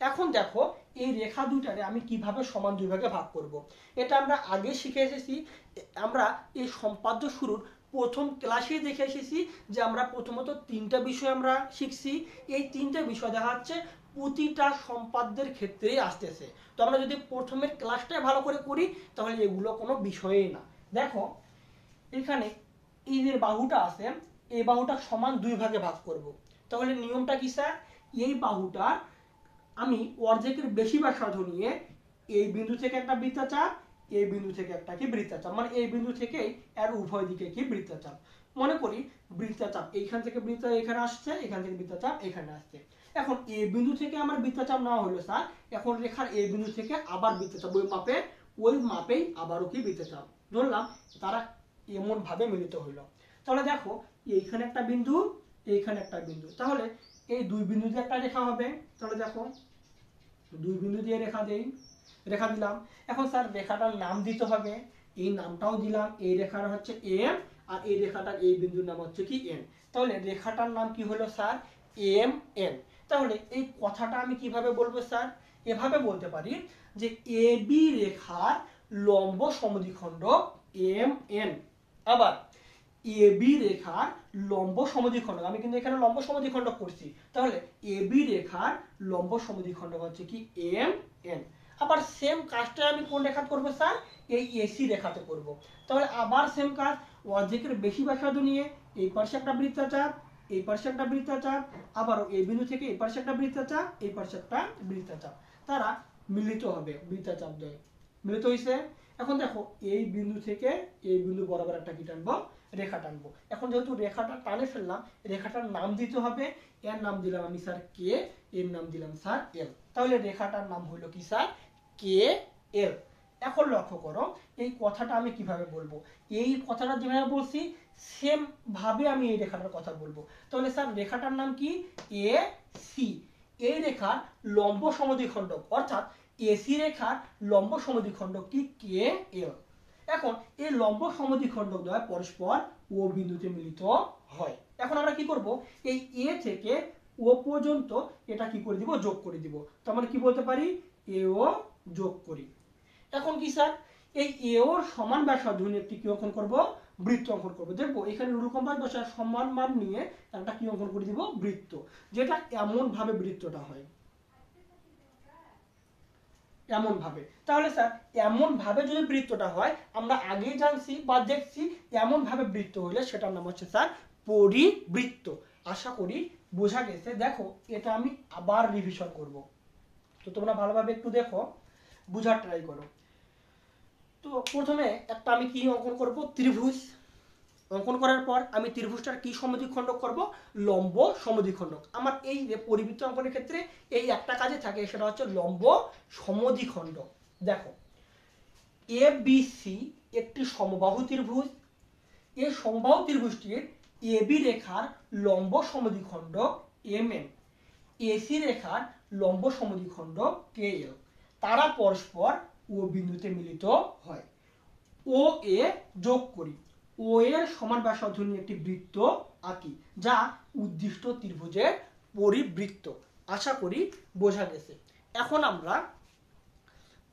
S1: এখন দেখো এই রেখা দুইটারে আমি কিভাবে সমান দুই ভাগে ভাগ করব। এটা আমরা আগে শিখে এসেছি। আমরা এই সম্পাদ্য শুরুর প্রথম ক্লাসে দেখে এসেছি যে আমরা প্রথমত তিনটা বিষয় আমরা শিখছি। এই তিনটা বিষয় দেখা যাচ্ছে প্রতিটা সম্পাদ্যের ক্ষেত্রেই আসতেছে। তো আমরা যদি প্রথমের ক্লাসটা ভালো করে করি তাহলে এগুলো কোনো বিষয়ই না। দেখো এখানে এই যে বাহুটা আছে, এই বাহুটা সমান দুই ভাগে ভাগ করব। তাহলে নিয়মটা কি স্যার? এই বাহুটা আমি অর্ধেকের বেশি ব্যাসার্ধ নিয়ে এই বিন্দু থেকে একটা বৃত্তচাপ, এই বিন্দু থেকে একটা কি বৃত্তচাপ, মানে এই বিন্দু থেকেই এর উভয় দিকে কি বৃত্তচাপ। মনে করি বৃত্তচাপ এইখান থেকে বৃত্ত এখানে আসছে, এখান থেকে বৃত্তচাপ এখানে আসছে। এখন এই বিন্দু থেকে আমার বৃত্তচাপ নেওয়া হলো স্যার, এখন রেখার এই বিন্দু থেকে আবার বৃত্তচাপ ওই মাপেই আবারও কি বৃত্তচাপ ধরলাম, তারা এমন ভাবে মিলিত হইলো। তাহলে দেখো এইখানে একটা বিন্দু, এইখানে একটা বিন্দু, তাহলে এই দুই বিন্দু দিয়ে একটা রেখা হবে। তাহলে দেখো দুই বিন্দু দিয়ে রেখা দিলাম। এখন স্যার রেখাটার নাম দিতে হবে, এই নামটাও দিলাম। এই রেখাটা হচ্ছে এম, আর এই রেখাটার এই বিন্দুর নাম হচ্ছে কি? এন। তাহলে রেখাটার নাম কি হলো স্যার? M N. তাহলে এই কথাটা আমি কিভাবে বলবো স্যার? এভাবে বলতে পারি যে এ বি রেখার লম্ব সমদ্বিখণ্ডক এম এন। আবার এ বি রেখার লম্ব সমদ্বিখণ্ডক, আমি কিন্তু এখানে লম্ব সমদ্বিখণ্ডক করছি, তাহলে এ বি রেখার লম্ব সমদ্বিখণ্ডক হচ্ছে কি? M N. আবার সেম কাজটা আমি কোন রেখাতে করবো স্যার? এই এসি রেখাতে করব। তাহলে আবার সেম কাজ, অর্ধেকের বেশি ব্যাসার্ধ নিয়ে এই পাশে একটা বৃত্তচাপ, এই পাশে একটা বৃত্তচাপ, আবারও এই বিন্দু থেকে এই পাশে একটা বৃত্তচাপ, এই পাশে একটা বৃত্তচাপ, তারা মিলিত হবে বৃত্তচাপ দ্বয়। মিলিত হয়েছে। এখন দেখো এই বিন্দু থেকে এই বিন্দু বরাবর একটা কি টানবো? রেখা টানবো। এখন যেহেতু রেখাটা টানে ফেললাম, রেখাটার নাম দিতে হবে। এর নাম দিলাম আমি স্যার কে, এর নাম দিলাম স্যার এল। তাহলে রেখাটার নাম হলো কি স্যার? কে এল। এখন লক্ষ্য করো এই কথাটা আমি কিভাবে বলবো। এই কথাটা যেভাবে বলছি সেম ভাবে আমি এই রেখাটার কথা বলবো। তাহলে স্যার রেখাটার নাম কি? A C. এই রেখার লম্ব সমদ্বিখণ্ডক অর্থাৎ এসি রেখার লম্ব সমদ্বিখণ্ডক কি? কে এল। এখন এই লম্ব সমদ্বিখণ্ডক দ্বয় পরস্পর ও বিন্দুতে মিলিত হয়। এখন আমরা কি করব, এই এ থেকে ও পর্যন্ত এটা কি করে দিব, যোগ করে দিব। তো আমরা কি বলতে পারি, এ ও যোগ করি। এখন কি স্যার, এই এ ওর সমান ব্যাসার্ধ নিয়ে একটি কি অঙ্কন করব, বৃত্ত অঙ্কন করব। দেখবো এখানে রুল কম্পাস বসার সমান মান নিয়ে একটা কি অঙ্কন করে দিব, বৃত্ত, যেটা এমন ভাবে বৃত্তটা হয়, এমন ভাবে। তাহলে স্যার এমন ভাবে যদি বৃত্তটা হয়, আমরা আগেই জানছি বা দেখছি এমন ভাবে বৃত্ত হইলে সেটার নাম হচ্ছে স্যার পরিবৃত্ত। আশা করি বোঝা গেছে। দেখো এটা আমি আবার রিভিশন করব, তো তোমরা ভালোভাবে একটু দেখো, বোঝার ট্রাই করো। তো প্রথমে একটা আমি কি অঙ্কন করব, ত্রিভুজ অঙ্কন করার পর আমি ত্রিভুজটার কি সমদ্বিখণ্ডক করব, লম্ব সমদ্বিখণ্ডক। আমার এই যে পরিবৃত্ত অঙ্কনের ক্ষেত্রে এই একটা কাজে থাকে, সেটা হচ্ছে লম্ব সমদ্বিখণ্ডক। দেখো এ বি সি একটি সমবাহু ত্রিভুজ, এই সমবাহু ত্রিভুজটির এ বি রেখার লম্ব সমদ্বিখণ্ডক এম এন, এসি রেখার লম্ব সমদ্বিখণ্ডক কে এল, তারা পরস্পর ও বিন্দুতে মিলিত হয়। ও এ যোগ করি, ও এর সমান ব্যাসার্ধ নিয়ে একটি বৃত্ত আঁকি, যা উদ্দিষ্ট ত্রিভুজের পরিবৃত্ত। আশা করি বোঝা গেছে। এখন আমরা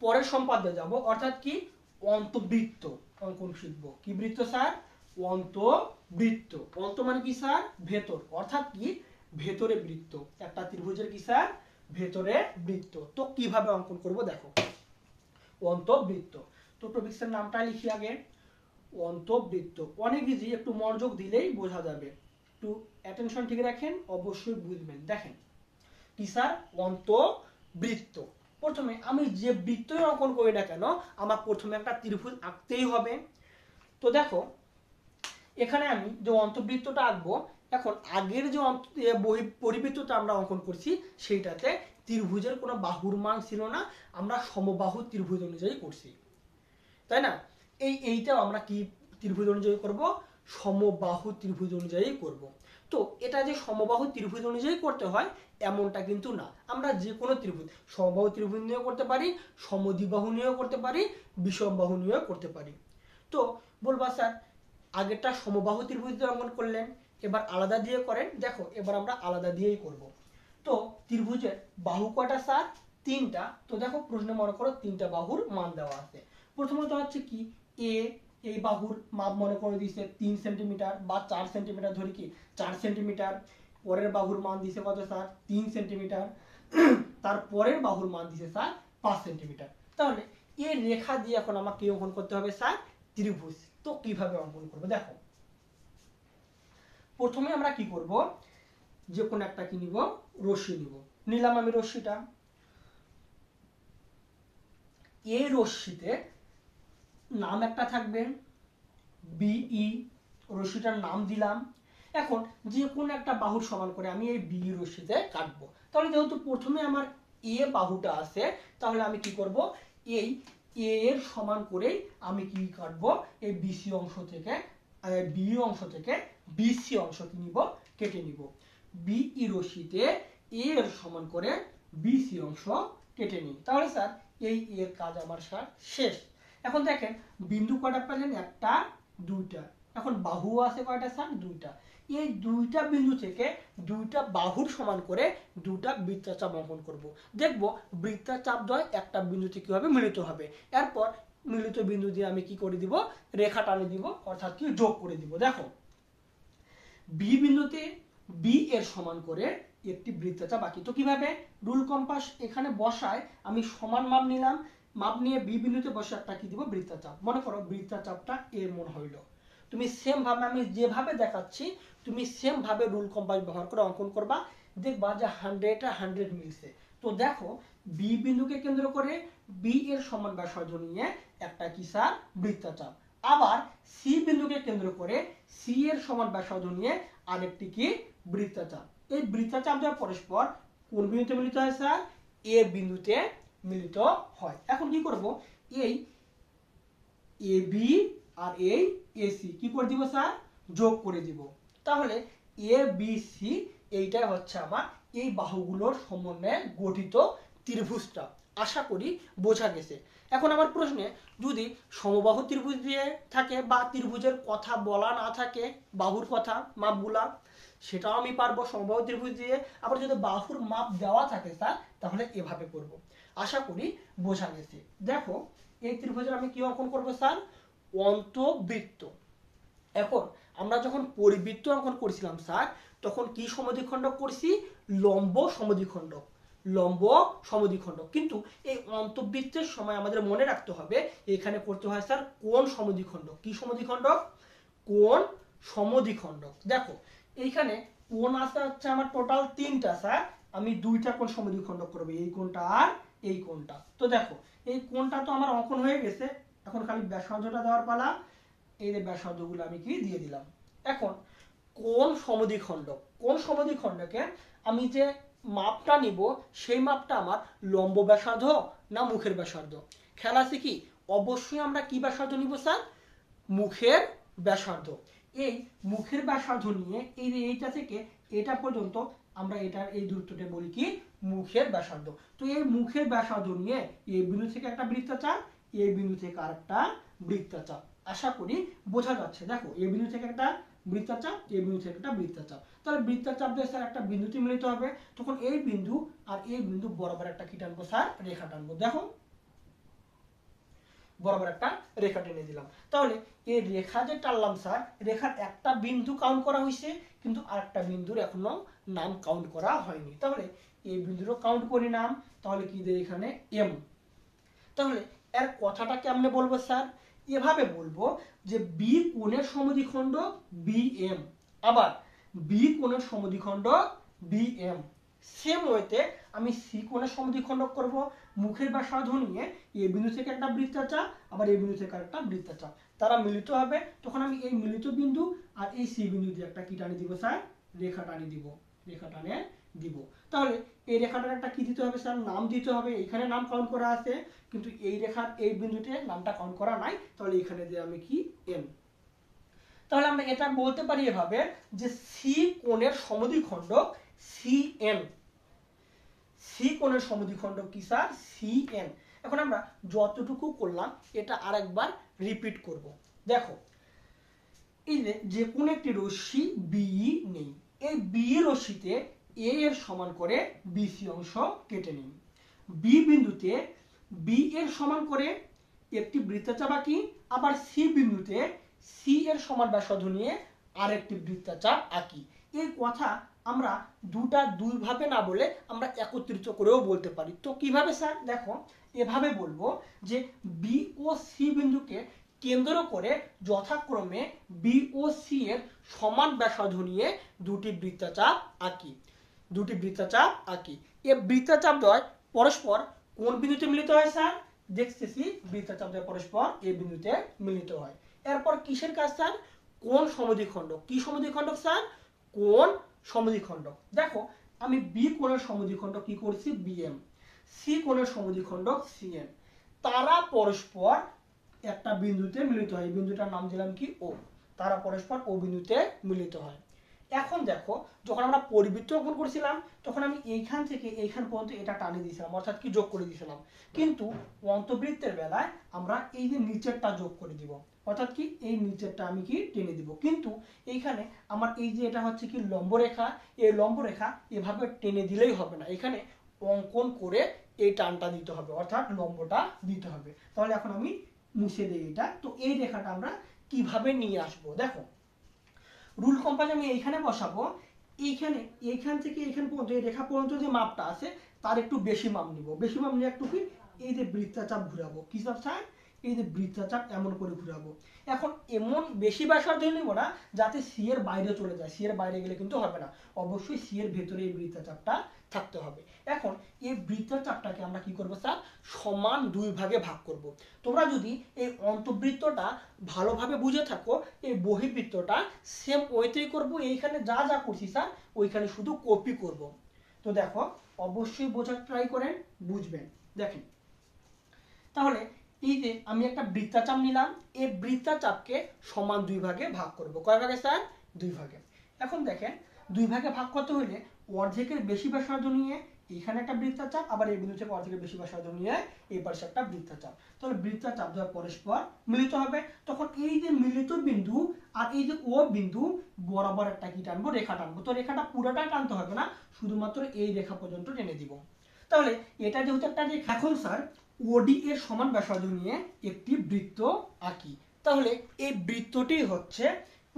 S1: পরের সম্পাদ্যে যাব, অর্থাৎ কি, অন্তবৃত্ত অঙ্কন শিখব। কি বৃত্ত স্যার, অন্তবৃত্ত। অন্ত মানে কি স্যার, ভেতর, অর্থাৎ কি ভেতরে বৃত্ত, একটা ত্রিভুজের কি স্যার, ভেতরে বৃত্ত। তো কিভাবে অঙ্কন করব দেখো, অন্তবৃত্ত। তো টপিক্সের নামটা লিখি আগে, অন্তবৃত্ত। অনেক ইজি, একটু মনোযোগ দিলেই বোঝা যাবে, একটু অ্যাটেনশন ঠিক রাখেন, অবশ্যই বুঝবেন। দেখেন কি স্যার, অন্তবৃত্ত। প্রথমে আমি যে বৃত্তই অঙ্কন করি না কেন, আমার প্রথমে একটা ত্রিভুজ আঁকতেই হবে। তো দেখো এখানে আমি যে অন্তবৃত্তটা আঁকবো, এখন আগের যে পরিবৃত্তটা আমরা অঙ্কন করছি সেইটাতে ত্রিভুজের কোনো বাহুর মান ছিল না, আমরা সমবাহু ত্রিভুজ অনুযায়ী করছি, তাই না? এইটাও আমরা কি ত্রিভুজ অনুযায়ী করব, সমবাহু ত্রিভুজ অনুযায়ী করব। তো এটা যে সমবাহু ত্রিভুজ অনুযায়ী করতে হয় এমনটা কিন্তু না, আমরা যে কোনো ত্রিভুজ, সমবাহু ত্রিভুজ নিয়েও করতে পারি, সমদ্বিবাহু নিয়েও করতে পারি, বিষমবাহু নিয়েও করতে পারি। তো বলবা স্যার আগেরটা সমবাহু ত্রিভুজ দিয়ে অঙ্কন করলেন, এবার আলাদা দিয়ে করেন। দেখো এবার আমরা আলাদা দিয়েই করব। তো ত্রিভুজের বাহু কয়টা স্যার, তিনটা। তো দেখো প্রশ্নে মনে করো তিনটা বাহুর মান দেওয়া আছে। প্রথমত হচ্ছে কি, এ, এই বাহুর মাপ মনে করে দিয়েছে 3 সেন্টিমিটার বা 4 সেন্টিমিটার, ধরি কি 4 সেন্টিমিটার। পরের বাহুর মান দিছে কত স্যার, 3 সেন্টিমিটার। তার পরের বাহুর মান দিছে স্যার 5 সেন্টিমিটার। তাহলে এই রেখা দিয়ে এখন আমাকে অঙ্কন করতে হবে স্যার ত্রিভুজ। তো কিভাবে অঙ্কন করব দেখো, প্রথমে আমরা কি করব, যে কোনো একটা কি নিব, রশ্মি নিব। নিলাম আমি রশ্মিটা, এই রশ্মিতে নাম একটা থাকবে বিই, রশ্মিটার নাম দিলাম। এখন যে কোনো একটা বাহুর সমান করে আমি এই বি রশ্মিতে কাটবো। তাহলে যেহেতু প্রথমে আমার এ বাহুটা আছে, তাহলে আমি কি করব, এই এ এর সমান করেই আমি কি কাটবো, এই বিসি অংশ থেকে, বি অংশ থেকে বিসি অংশ কি নিব, কেটে নিব। বিই রশ্মিতে এ এর সমান করে বিসি অংশ কেটে নিই। তাহলে স্যার এই এর কাজ আমার স্যার শেষ। এখন দেখেন বিন্দু কয়টা পেলেন, একটা, দুইটা। এখন বাহু আছে কয়টা স্যার, দুইটা। এই দুইটা বিন্দু থেকে দুইটা বাহুর সমান করে দুটা বৃত্তচাপ অঙ্কন করব। দেখব বৃত্তচাপ দ্বয় একটা বিন্দুতে কিভাবে মিলিত হবে। এরপর মিলিত বিন্দু দিয়ে আমি কি করে দিব, রেখা টানে দিব, অর্থাৎ কি যোগ করে দিব। দেখো বি বিন্দুতে বি এর সমান করে একটি বৃত্তচাপ আঁকি। তো কিভাবে, রুল কম্পাস এখানে বসায় আমি সমান মাপ নিলাম, মাপ নিয়ে বি বিন্দুতে বসে একটা কি দিব, বৃত্তচাপ। মনে করো বৃত্তচাপটা এমন হইল। তুমি সেম ভাবে আমি যেভাবে দেখাচ্ছি তুমি সেম ভাবে রুল কম্পাস ব্যবহার করে অঙ্কন করবা, দেখবা যে 100 মিলছে। তো দেখো বি বিন্দুকে কেন্দ্র করে বি এর সমান ব্যাসার্ধ নিয়ে একটা কি স্যার, বৃত্তচাপ। আবার সি বিন্দুকে কেন্দ্র করে সি এর সমান ব্যাসার্ধ নিয়ে আরেকটি কি, বৃত্তচাপ। এই বৃত্তচাপ যা পরস্পর কোন বিন্দুতে মিলিত হয় স্যার, এ বিন্দুতে মিলিত হয়। এখন কি করব, এই এ বি আর এই এসি কি করে দিব স্যার, যোগ করে দিব। তাহলে এ বি সি এইটাই হচ্ছে আমার এই বাহুগুলোর সমন্বয়ে গঠিত ত্রিভুজটা। আশা করি বোঝা গেছে। এখন আমার প্রশ্নে যদি সমবাহু ত্রিভুজ দিয়ে থাকে বা ত্রিভুজের কথা বলা না থাকে, বাহুর কথা মাপগুলা, সেটাও আমি পারবো সমবাহু ত্রিভুজ দিয়ে। আবার যদি বাহুর মাপ দেওয়া থাকে স্যার, তাহলে এভাবে করব। আশা করি বোঝা গেছে। দেখো এই ত্রিভুজের আমি কি অঙ্কন করব স্যার? অন্তবৃত্ত। এখন আমরা যখন পরিবৃত্ত অঙ্কন করছিলাম স্যার, তখন কি সমদ্বিখণ্ডক করছি? লম্ব সমদ্বিখণ্ডক। লম্ব সমদ্বিখণ্ডক। কিন্তু এই অন্তবৃত্তের সময় আমাদের মনে রাখতে হবে এখানে করতে হয় স্যার কোণ সমদ্বিখণ্ডক। কি সমদ্বিখণ্ডক? কোণ সমদ্বিখণ্ডক। দেখো এইখানে কোণ আছে হচ্ছে আমার টোটাল 3টা স্যার, আমি 2টা কোণ সমদ্বিখণ্ডক করব, এই কোণটা আর এই কোণটা। তো দেখো এই কোণটা তো আমার অঙ্কন হয়ে গেছে, এখন খালি ব্যাসার্ধটা দেওয়ার পালা। এই যে ব্যাসার্ধগুলো আমি কি দিয়ে দিলাম। এখন কোণ সমদ্বিখণ্ডক, কোণ সমদ্বিখণ্ডকে আমি যে মাপটা নিব সেই মাপটা আমার লম্ব ব্যাসার্ধ না মুখের ব্যাসার্ধ? খেয়াল আছে কি? অবশ্যই আমরা কি ব্যাসার্ধ নিব স্যার? মুখের ব্যাসার্ধ। এই মুখের ব্যাসার্ধ নিয়ে এই যে এইটা থেকে এটা পর্যন্ত আমরা এটার এই দূরত্বটা বলি কি? মুখের ব্যাসার্ধ। তো এই মুখের ব্যাসার্ধ নিয়ে এই বিন্দু থেকে একটা বৃত্তচাপ, এই বিন্দু থেকে আরেকটা বৃত্তচাপ। আশা করি বোঝা যাচ্ছে। দেখো এই বিন্দু থেকে একটা বৃত্তচাপ, এই বিন্দু থেকে একটা বৃত্তচাপ। তাহলে বৃত্তচাপ দিয়ে স্যার একটা বিন্দুতে মিলিত হবে, তখন এই বিন্দু আর এই বিন্দু বরাবর একটা কি টানবো স্যার? রেখা টানবো। দেখো বরাবর একটা রেখা টেনে দিলাম। তাহলে এই রেখা যে টানলাম স্যার, রেখার একটা বিন্দু কাউন্ট করা হয়েছে, কিন্তু আরেকটা বিন্দুর এখনো নাম কাউন্ট করা হয়নি। তাহলে এই বিন্দুরও কাউন্ট করি নাম, তাহলে কি দেয় এখানে? এম। তাহলে এর কথাটা কেমনে বলবো স্যার? এভাবে বলবো যে বি কোণের সমদ্বিখণ্ডক বিএম, আবার বি কোণের সমদ্বিখণ্ডক বিএম। সেম ওয়েতে আমি সি কোণের সমদ্বিখণ্ডক করব মুখের ব্যাসার্ধ নিয়ে এই বিন্দু থেকে একটা বৃত্তচাপ, আবার এই বিন্দু থেকে একটা বৃত্তচাপ, তারা মিলিত হবে। তখন আমি এই মিলিত বিন্দু আর এই সি বিন্দু দিয়ে একটা কি টানি দিব স্যার? রেখা টানি দিব, রেখা টানে দিব। তাহলে এই রেখাটার একটা কি দিতে হবে স্যার? নাম দিতে হবে। এখানে নাম কাউন্ট করা আছে, কিন্তু এই রেখার এই বিন্দুতে নামটা কাউন্ট করা নাই, তাহলে এখানে দিয়ে আমি কি? এম। তাহলে আমরা এটা বলতে পারি এভাবে যে সি কোণের সমদ্বিখণ্ডক সিএন। সি কোণের সমদ্বিখণ্ডক কি স্যার? সিএন। এখন আমরা যতটুকু করলাম এটা আরেকবার রিপিট করব। দেখো এই যে কোন একটি রশ্মি বিই নেই, এই বিই রশ্মিতে এ এর সমান করে বিসি অংশ কেটে নিন। বি বিন্দুতে বি এর সমান করে একটি বৃত্তচাপ আঁকি, আবার সি বিন্দুতে সি এর সমান ব্যাসার্ধ নিয়ে আরেকটি বৃত্তচাপ আঁকি। এই কথা আমরা দুইভাবে না বলে আমরা একত্রিত করেও বলতে পারি। তো কিভাবে স্যার? দেখো এভাবে বলবো যে বি ও সি বিন্দুকে কেন্দ্র করে যথাক্রমে বি ও সি এর সমান ব্যাসার্ধ নিয়ে দুটি বৃত্তচাপ আঁকি, দুটি বৃত্তচাপ আঁকি। এই বৃত্তচাপ দ্বয় পরস্পর কোন বিন্দুতে মিলিত হয় স্যার? দেখতেছি বৃত্তচাপ দ্বয় পরস্পর এই বিন্দুতে মিলিত হয়। এরপর কিসের কাজ স্যার? কোণ সমদ্বিখণ্ডক। কি সমদ্বিখণ্ডক স্যার? কোণ সমদ্বিখণ্ডক। দেখো আমি বি কোণের সমদ্বিখণ্ডক কি করছি? বিএম। সি কোণের সমদ্বিখণ্ডক সিএন। তারা পরস্পর একটা বিন্দুতে মিলিত হয়, এই বিন্দুটার নাম দিলাম কি? ও। তারা পরস্পর ও বিন্দুতে মিলিত হয়। এখন দেখো যখন আমরা পরিবৃত্ত অঙ্কন করছিলাম তখন আমি এইখান থেকে এইখান পর্যন্ত এটা টানিয়ে দিয়েছিলাম, অর্থাৎ কি যোগ করে দিয়েছিলাম। কিন্তু অন্তবৃত্তের বেলায় আমরা এই যে নিচেরটা যোগ করে দিব, অর্থাৎ কি এই নিচেরটা আমি কি টেনে দিব। কিন্তু এইখানে আমার এই যে এটা হচ্ছে কি লম্বরেখা, এই লম্বরেখা এভাবে টেনে দিলেই হবে না, এখানে অঙ্কন করে এই টানটা দিতে হবে, অর্থাৎ লম্বটা দিতে হবে। তাহলে এখন আমি মুছে দিই এটা। তো এই রেখাটা আমরা কিভাবে নিয়ে আসবো? দেখো রুল কম্পাস আমি এইখানে বসাবো, এইখান থেকে এইখান পর্যন্ত এই রেখা পর্যন্ত যে মাপটা আছে তার একটু বেশি মাপ নিব। বেশি মাপ নিয়ে একটু কি এই যে বৃত্তচাপ ঘুরাবো। কি চাপ স্যার? এই যে বৃত্তচাপ এমন করে ঘুরাবো। এখন এমন বেশি ব্যাসার্ধ নিব না যাতে সি এর বাইরে চলে যায়, সি এর বাইরে গেলে কিন্তু হবে না, অবশ্যই সি এর ভেতরে এই বৃত্তচাপটা থাকতে হবে। এখন এই বৃত্তচাপটাকে আমরা কি করব স্যার? সমান দুই ভাগে ভাগ করব। তোমরা যদি এই অন্তবৃত্তটা ভালোভাবে বুঝে থাকো, এই বহির্বৃত্তটা সেম ওয়েতেই করব। এইখানে যা যা করছি স্যার ওইখানে শুধু কপি করব। তো দেখো অবশ্যই বোঝার ট্রাই করেন, বুঝবেন। দেখেন তাহলে এই যে আমি একটা বৃত্তচাপ নিলাম, এই বৃত্তচাপকে সমান দুই ভাগে ভাগ করব। কয় ভাগে স্যার? দুই ভাগে। এখন দেখেন দুই ভাগে ভাগ করতে হলে অর্ধেকের বেশি ব্যাসার্ধ নিয়ে এখানে একটা বৃত্তাচাপ, আবার এই বিন্দু থেকে অর্ধেকের বেশি ব্যাসার্ধ নিয়ে এই পাশে একটা বৃত্তাচাপ। তাহলে বৃত্তাচাপ যখন পরস্পর মিলিত হবে তখন এই যে মিলিত বিন্দু আর এই যে ও বিন্দু বরাবর একটা কি টানবো, রেখা টানবো। তো রেখাটা পুরোটা টানতে হবে না, শুধুমাত্র এই রেখা পর্যন্ত টেনে দিব। তাহলে এটা যেহেতু একটা রেখা, এখন স্যার ওডি এর সমান ব্যাসার্ধ নিয়ে একটি বৃত্ত আঁকি। তাহলে এই বৃত্তটি হচ্ছে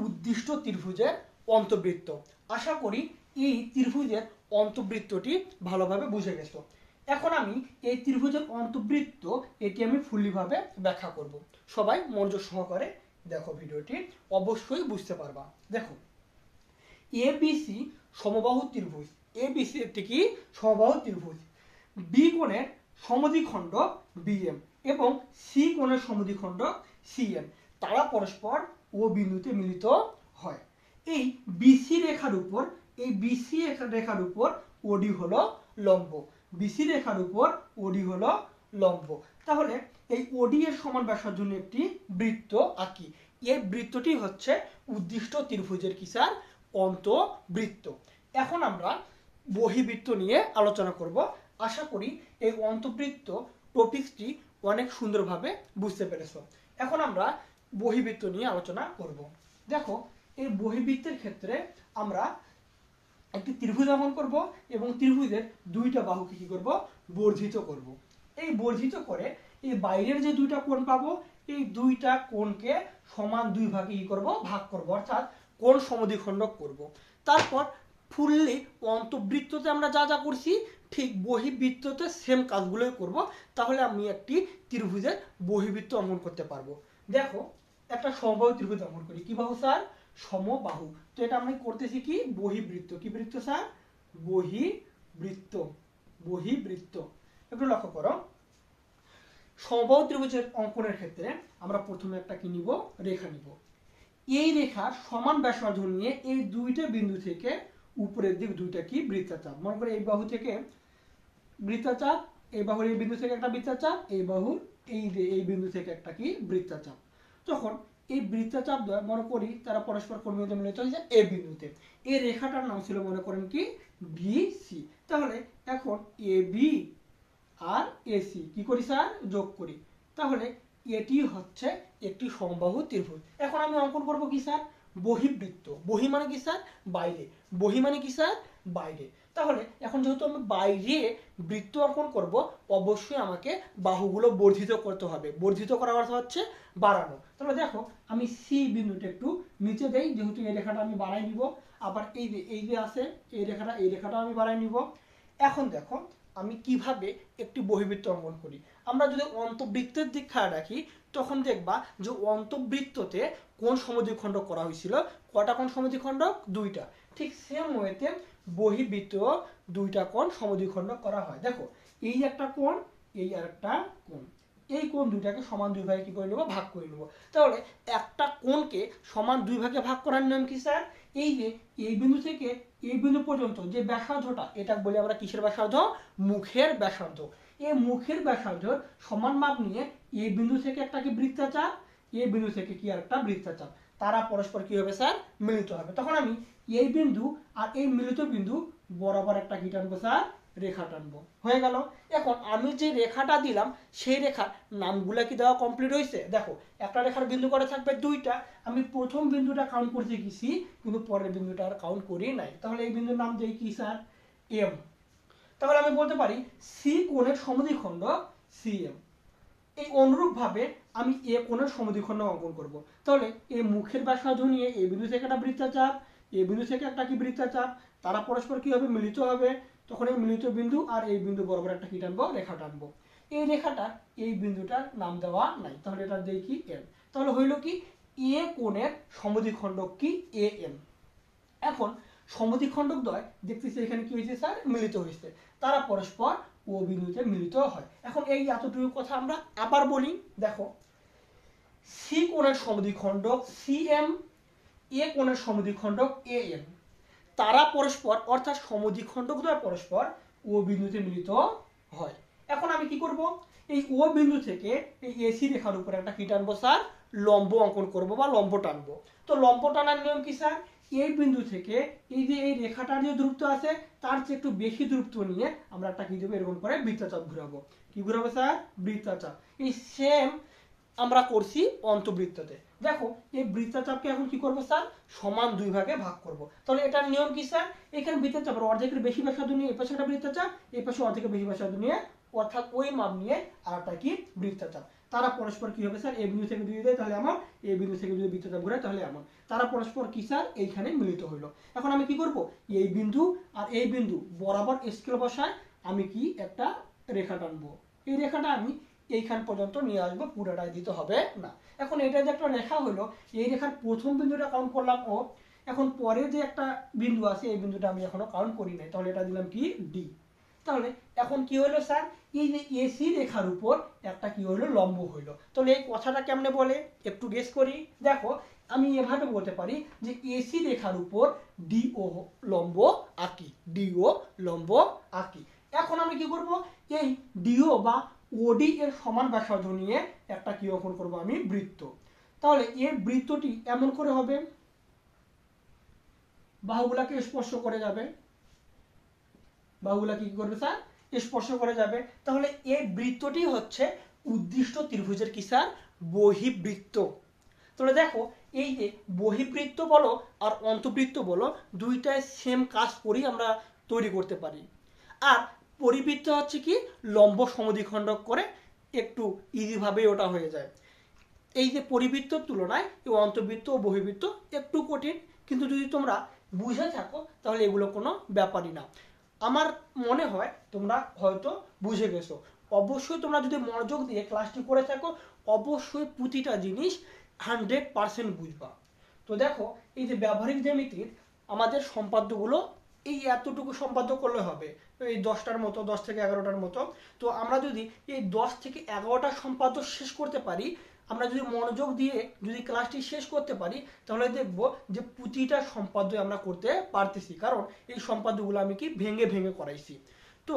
S1: উদ্দিষ্ট ত্রিভুজের অন্তবৃত্ত। আশা করি এই ত্রিভুজের অন্তবৃত্তটি ভালোভাবে বুঝে গেছো। এখন আমি এই ত্রিভুজের অন্তবৃত্ত এটি আমি ফুলিভাবে ব্যাখ্যা করব। সবাই মনোযোগ সহকারে দেখো ভিডিওটি, অবশ্যই বুঝতে পারবা। দেখো, এবিসি সমবাহু ত্রিভুজ। এবিসি একটি কি সমবাহু ত্রিভুজ। বি কোণের সমদ্বিখণ্ড বিএম এবং সি কোণের সমদ্বিখণ্ড সিএম, তারা পরস্পর ও বিন্দুতে মিলিত হয়। এই বিসি রেখার উপর, এই বিসি রেখার উপর ওডি হলো লম্ব। বিসি রেখার উপর ওডি হলো লম্ব। তাহলে এই ওডি এর সমান ব্যাসার্ধ জন্য একটি বৃত্ত আঁকি। এই বৃত্তটি হচ্ছে উদ্দিষ্ট ত্রিভুজের কি স্যার, অন্তবৃত্ত। এখন আমরা বহিবৃত্ত নিয়ে আলোচনা করব। আশা করি এই অন্তবৃত্ত টপিকটি অনেক সুন্দরভাবে বুঝতে পেরেছো। এখন আমরা বহিবৃত্ত নিয়ে আলোচনা করব। দেখো, এই বহিবৃত্তের ক্ষেত্রে আমরা একটি ত্রিভুজ অঙ্কন করব এবং ত্রিভুজের দুইটা বাহুকে কি করব, বর্ধিত করব। এই বর্ধিত করে এই বাইরের যে দুইটা কোণ পাবো, এই দুইটা কোণকে সমান দুই ভাগে কি করব, ভাগ করব, অর্থাৎ কোণ সমদ্বিখণ্ডক করব। তারপর ফুললি অন্তবৃত্ততে আমরা যা যা করছি ঠিক বহিবৃত্ততে সেম কাজগুলোই করব। তাহলে আমি একটি ত্রিভুজের বহিবৃত্ত অঙ্কন করতে পারবো। দেখো, একটা সমবাহু ত্রিভুজ অঙ্কন করি। কি বাহু স্যার, সমবাহু। তো এটা আমরা করতেছি কি, বহিবৃত্ত। কি বৃত্ত স্যার, বহিবৃত্ত। বহিবৃত্ত একটু লক্ষ্য করো। সমবাহু ত্রিভুজের অঙ্কনের ক্ষেত্রে আমরা প্রথমে একটা কি নিব, রেখা নিব। এই রেখার সমান ব্যাসার্ধ নিয়ে এই দুইটা বিন্দু থেকে উপরের দিক দুইটা কি বৃত্তাচাপ। মনে করে এই বাহু থেকে বৃত্তাচাপ, এই বাহুর এই বিন্দু থেকে একটা বৃত্তাচাপ, এই বাহুর এই বিন্দু থেকে একটা কি বৃত্তাচাপ। তখন এই বৃত্তাচাপ দ্বয় মনে করি তারা পরস্পর কোণ বিন্দুতে মিলিত হয়েছে এ বিন্দুতে। এই রেখাটার নাম ছিল মনে করেন কি বিসি। তাহলে এখন এ বি আর এসি কি করি স্যার, যোগ করি। তাহলে এটি হচ্ছে একটি সমবাহু ত্রিভুজ। এখন আমি অঙ্কন করব কি স্যার, বহিবৃত্ত। বহি মানে কি স্যার, বাইরে। বহি মানে কি স্যার, বাইরে। তাহলে এখন যেহেতু আমি বাইরে বৃত্ত অঙ্কন করব, অবশ্যই আমাকে বাহুগুলো বর্ধিত করতে হবে। বর্ধিত করার অর্থ হচ্ছে বাড়ানো। তাহলে দেখো, আমি সি বিন্দুটা একটু নিচে দেই, যেহেতু এই রেখাটা আমি বাড়াই নিব। আবার এই যে আছে এই রেখাটা আমি বাড়াই নিব। এখন দেখো আমি কিভাবে একটি বহিবৃত্ত অঙ্কন করি। আমরা যদি অন্তবৃত্তের দিক খেয়াল রাখি তখন দেখবা যে অন্তবৃত্ততে কোন সমদ্বিখণ্ড করা হয়েছিল, কটা কোণ সমদ্বিখণ্ড, দুইটা। ঠিক সেম ওয়েতে বহিবৃত্ত দুইটা কোণ সমদ্বিখণ্ড করা হয়। দেখো, এই একটা কোণ, এই আরেকটা কোণ। এই কোণ দুইটাকে সমান দুই ভাগে কি করে নেব, ভাগ করে নেব। তাহলে একটা কোণকে সমান দুই ভাগে ভাগ করার নিয়ম কি স্যার, এই যে এই বিন্দু থেকে এই বিন্দু পর্যন্ত যে ব্যাসার্ধটা, এটা বলি আমরা কিসের ব্যাসার্ধ, মুখের ব্যাসার্ধ। এই মুখের ব্যাসার্ধের সমান মাপ নিয়ে এই বিন্দু থেকে একটা কি বৃত্তাচাপ, এই বিন্দু থেকে কি আরেকটা বৃত্তাচাপ, তারা পরস্পর কি হবে স্যার, মিলিত হবে। তখন আমি এই বিন্দু আর এই মিলিত বিন্দু বরাবর একটা কি টানবো স্যার, রেখা টানবো। হয়ে গেল। এখন আমি যে রেখাটা দিলাম সেই রেখার নামগুলা কি দেওয়া কমপ্লিট হয়েছে। দেখো, একটা রেখার বিন্দু করে থাকবে দুইটা। আমি প্রথম বিন্দুটা কাউন্ট করতে গেছি কিন্তু পরের বিন্দুটা আর কাউন্ট করি নাই। তাহলে এই বিন্দুর নাম দেই কি স্যার, এম। তাহলে আমি বলতে পারি সি কোণের সমদ্বিখণ্ড সিএম। এই অনুরূপভাবে আমি এ কোণের সমদ্বিখণ্ড অঙ্কন করব। তাহলে এই মুখের ব্যাসার্ধ নিয়ে এই বিন্দু থেকে একটা বৃত্তাচাপ, এই বিন্দু থেকে একটা কি বৃত্তাচাপ, তারা পরস্পর কি হবে, মিলিত হবে। তখন এই মিলিত বিন্দু আর এই বিন্দু বরাবর একটা কি টানবো, রেখা টানবো। এই রেখাটা এই বিন্দুটার নাম দেওয়া নাই, তাহলে এটা দেই কি এম। তাহলে হইল কি এ কোণের সমদ্বিখণ্ডক কি এ এম। এখন সমদ্বিখণ্ডক দ্বয় দেখতেছি এখানে কি হয়েছে স্যার, মিলিত হয়েছে, তারা পরস্পর ও বিন্দুতে মিলিত হয়। এখন এই এতটুকু কথা আমরা আবার বলি। দেখো, সি কোণের সমদ্বিখণ্ডক সিএম, এ কোণের সমদ্বিখণ্ডক এএম, তারা পরস্পর অর্থাৎ সমদ্বিখণ্ডক দ্বয় পরস্পর ও বিন্দুতে মিলিত হয়। এখন আমি কি করব, এই ও বিন্দু থেকে এই এসি রেখার উপরে একটা কি টানবো স্যার, লম্ব অঙ্কন করব বা লম্ব টানবো। তো লম্ব টানার নিয়ম কি স্যার, এই বিন্দু থেকে এই যে এই রেখাটার যে দূরত্ব আছে তার চেয়ে একটু বেশি দূরত্ব নিয়ে আমরা একটা কি দেবো, এরকম করে বৃত্তচাপ ঘুরাবো। কি ঘুরাবো স্যার? বৃত্তচাপ। এই সেম আমরা করছি অন্তবৃত্ততে। দেখো এই বৃত্তচাপকে এখন কি করবো স্যার? সমান দুই ভাগে ভাগ করব। তাহলে এটার নিয়ম কি স্যার? এখানে বৃত্তচাপের অর্ধেকের বেশি ব্যাসার্ধ নিয়ে এই পাশে একটা বৃত্তচাপ, এই পাশে অর্ধেকের বেশি ব্যাসার্ধ নিয়ে, অর্থাৎ ওই মাপ নিয়ে আর একটা কি বৃত্তচাপ। তারা পরস্পর কি হবে স্যার? এই বিন্দু থেকে যদি দেয় তাহলে এমন, এই বিন্দু থেকে যদি বৃত্তচাপ ঘুরে তাহলে এমন। তারা পরস্পর কি স্যার? এইখানে মিলিত হইলো। এখন আমি কি করব? এই বিন্দু আর এই বিন্দু বরাবর স্কেল বসায় আমি কি একটা রেখা টানবো। এই রেখাটা আমি এইখান পর্যন্ত নিয়ে আসবো, পুরোটাই দিতে হবে না। এখন এটা যে একটা রেখা হলো, এই রেখার প্রথম বিন্দুটা কাউন্ট করলাম ও। এখন পরে যে একটা বিন্দু আছে এই বিন্দুটা আমি এখনো কাউন্ট করি নাই, তাহলে এটা দিলাম কি? ডি। তাহলে এখন কি হলো স্যার? এই যে এসি রেখার উপর একটা কি হলো? লম্ব হইলো। তাহলে এই কথাটা কেমনে বলে একটু গেস করি। দেখো আমি এভাবে বলতে পারি যে এসি রেখার উপর ডিও লম্ব আঁকি, ডিও লম্ব আঁকি। এখন আমি কি করব? এই ডিও বা ওডি এর সমান ব্যাসার্ধ নিয়ে একটা কি অঙ্কন করব? আমি বৃত্ত। তাহলে এর বৃত্তটি এমন করে হবে, বাহুগুলাকে স্পর্শ করে যাবে। বাহুগুলা কি করবে স্যার? স্পর্শ করে যাবে। তাহলে এই বৃত্তটি হচ্ছে উদ্দিষ্ট ত্রিভুজের কি স্যার? বহিবৃত্ত। তাহলে দেখো এই যে বহিবৃত্ত বলো আর অন্তবৃত্ত বলো, দুইটাই সেম কাজ করেই আমরা তৈরি করতে পারি। আর পরিবৃত্ত হচ্ছে কি? লম্ব সমদ্বিখণ্ডক করে একটু ইজিভাবে ওটা হয়ে যায়। এই যে পরিবৃত্তর তুলনায় এই অন্তবৃত্ত ও বহিবৃত্ত একটু কঠিন, কিন্তু যদি তোমরা বুঝে থাকো তাহলে এগুলো কোনো ব্যাপারই না। আমার মনে হয় তোমরা হয়তো বুঝে গেছো। অবশ্যই তোমরা যদি মনোযোগ দিয়ে ক্লাসটি করে থাকো অবশ্যই প্রতিটা জিনিস 100% বুঝবা। তো দেখো এই যে ব্যবহারিক জ্যামিতির আমাদের সম্পাদ্যগুলো এই এতটুকু সম্পাদ্য করলে হবে, এই 10টার মতো, 10 থেকে 11টার মতো। তো আমরা যদি এই 10 থেকে 11টা সম্পাদ্য শেষ করতে পারি, আমরা যদি মনোযোগ দিয়ে যদি ক্লাসটি শেষ করতে পারি, তাহলে দেখব যে প্রতিটা সম্পাদ্য আমরা করতে পারতেছি, কারণ এই সম্পাদ্যগুলো আমি কি ভেঙে ভেঙে করাইছি। তো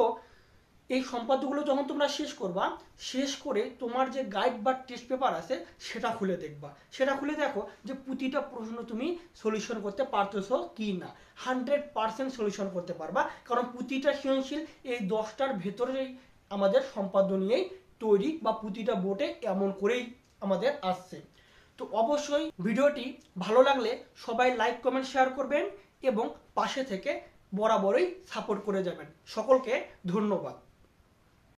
S1: এই সম্পাদ্যগুলো যখন তোমরা শেষ করবা, শেষ করে তোমার যে গাইড বা টেস্ট পেপার আছে সেটা খুলে দেখবা। সেটা খুলে দেখো যে প্রতিটা প্রশ্ন তুমি সলিউশন করতে পারতেছো কি না। 100% সলিউশন করতে পারবা, কারণ প্রতিটা সৃজনশীল এই 10টার ভেতরেই আমাদের সম্পাদ্য নিয়েই তৈরি, বা প্রতিটা বোর্ডে এমন করেই আমাদের আসছে। তো অবশ্যই ভিডিওটি ভালো লাগলে সবাই লাইক কমেন্ট শেয়ার করবেন এবং পাশে থেকে বরাবরই সাপোর্ট করে যাবেন। সকলকে ধন্যবাদ।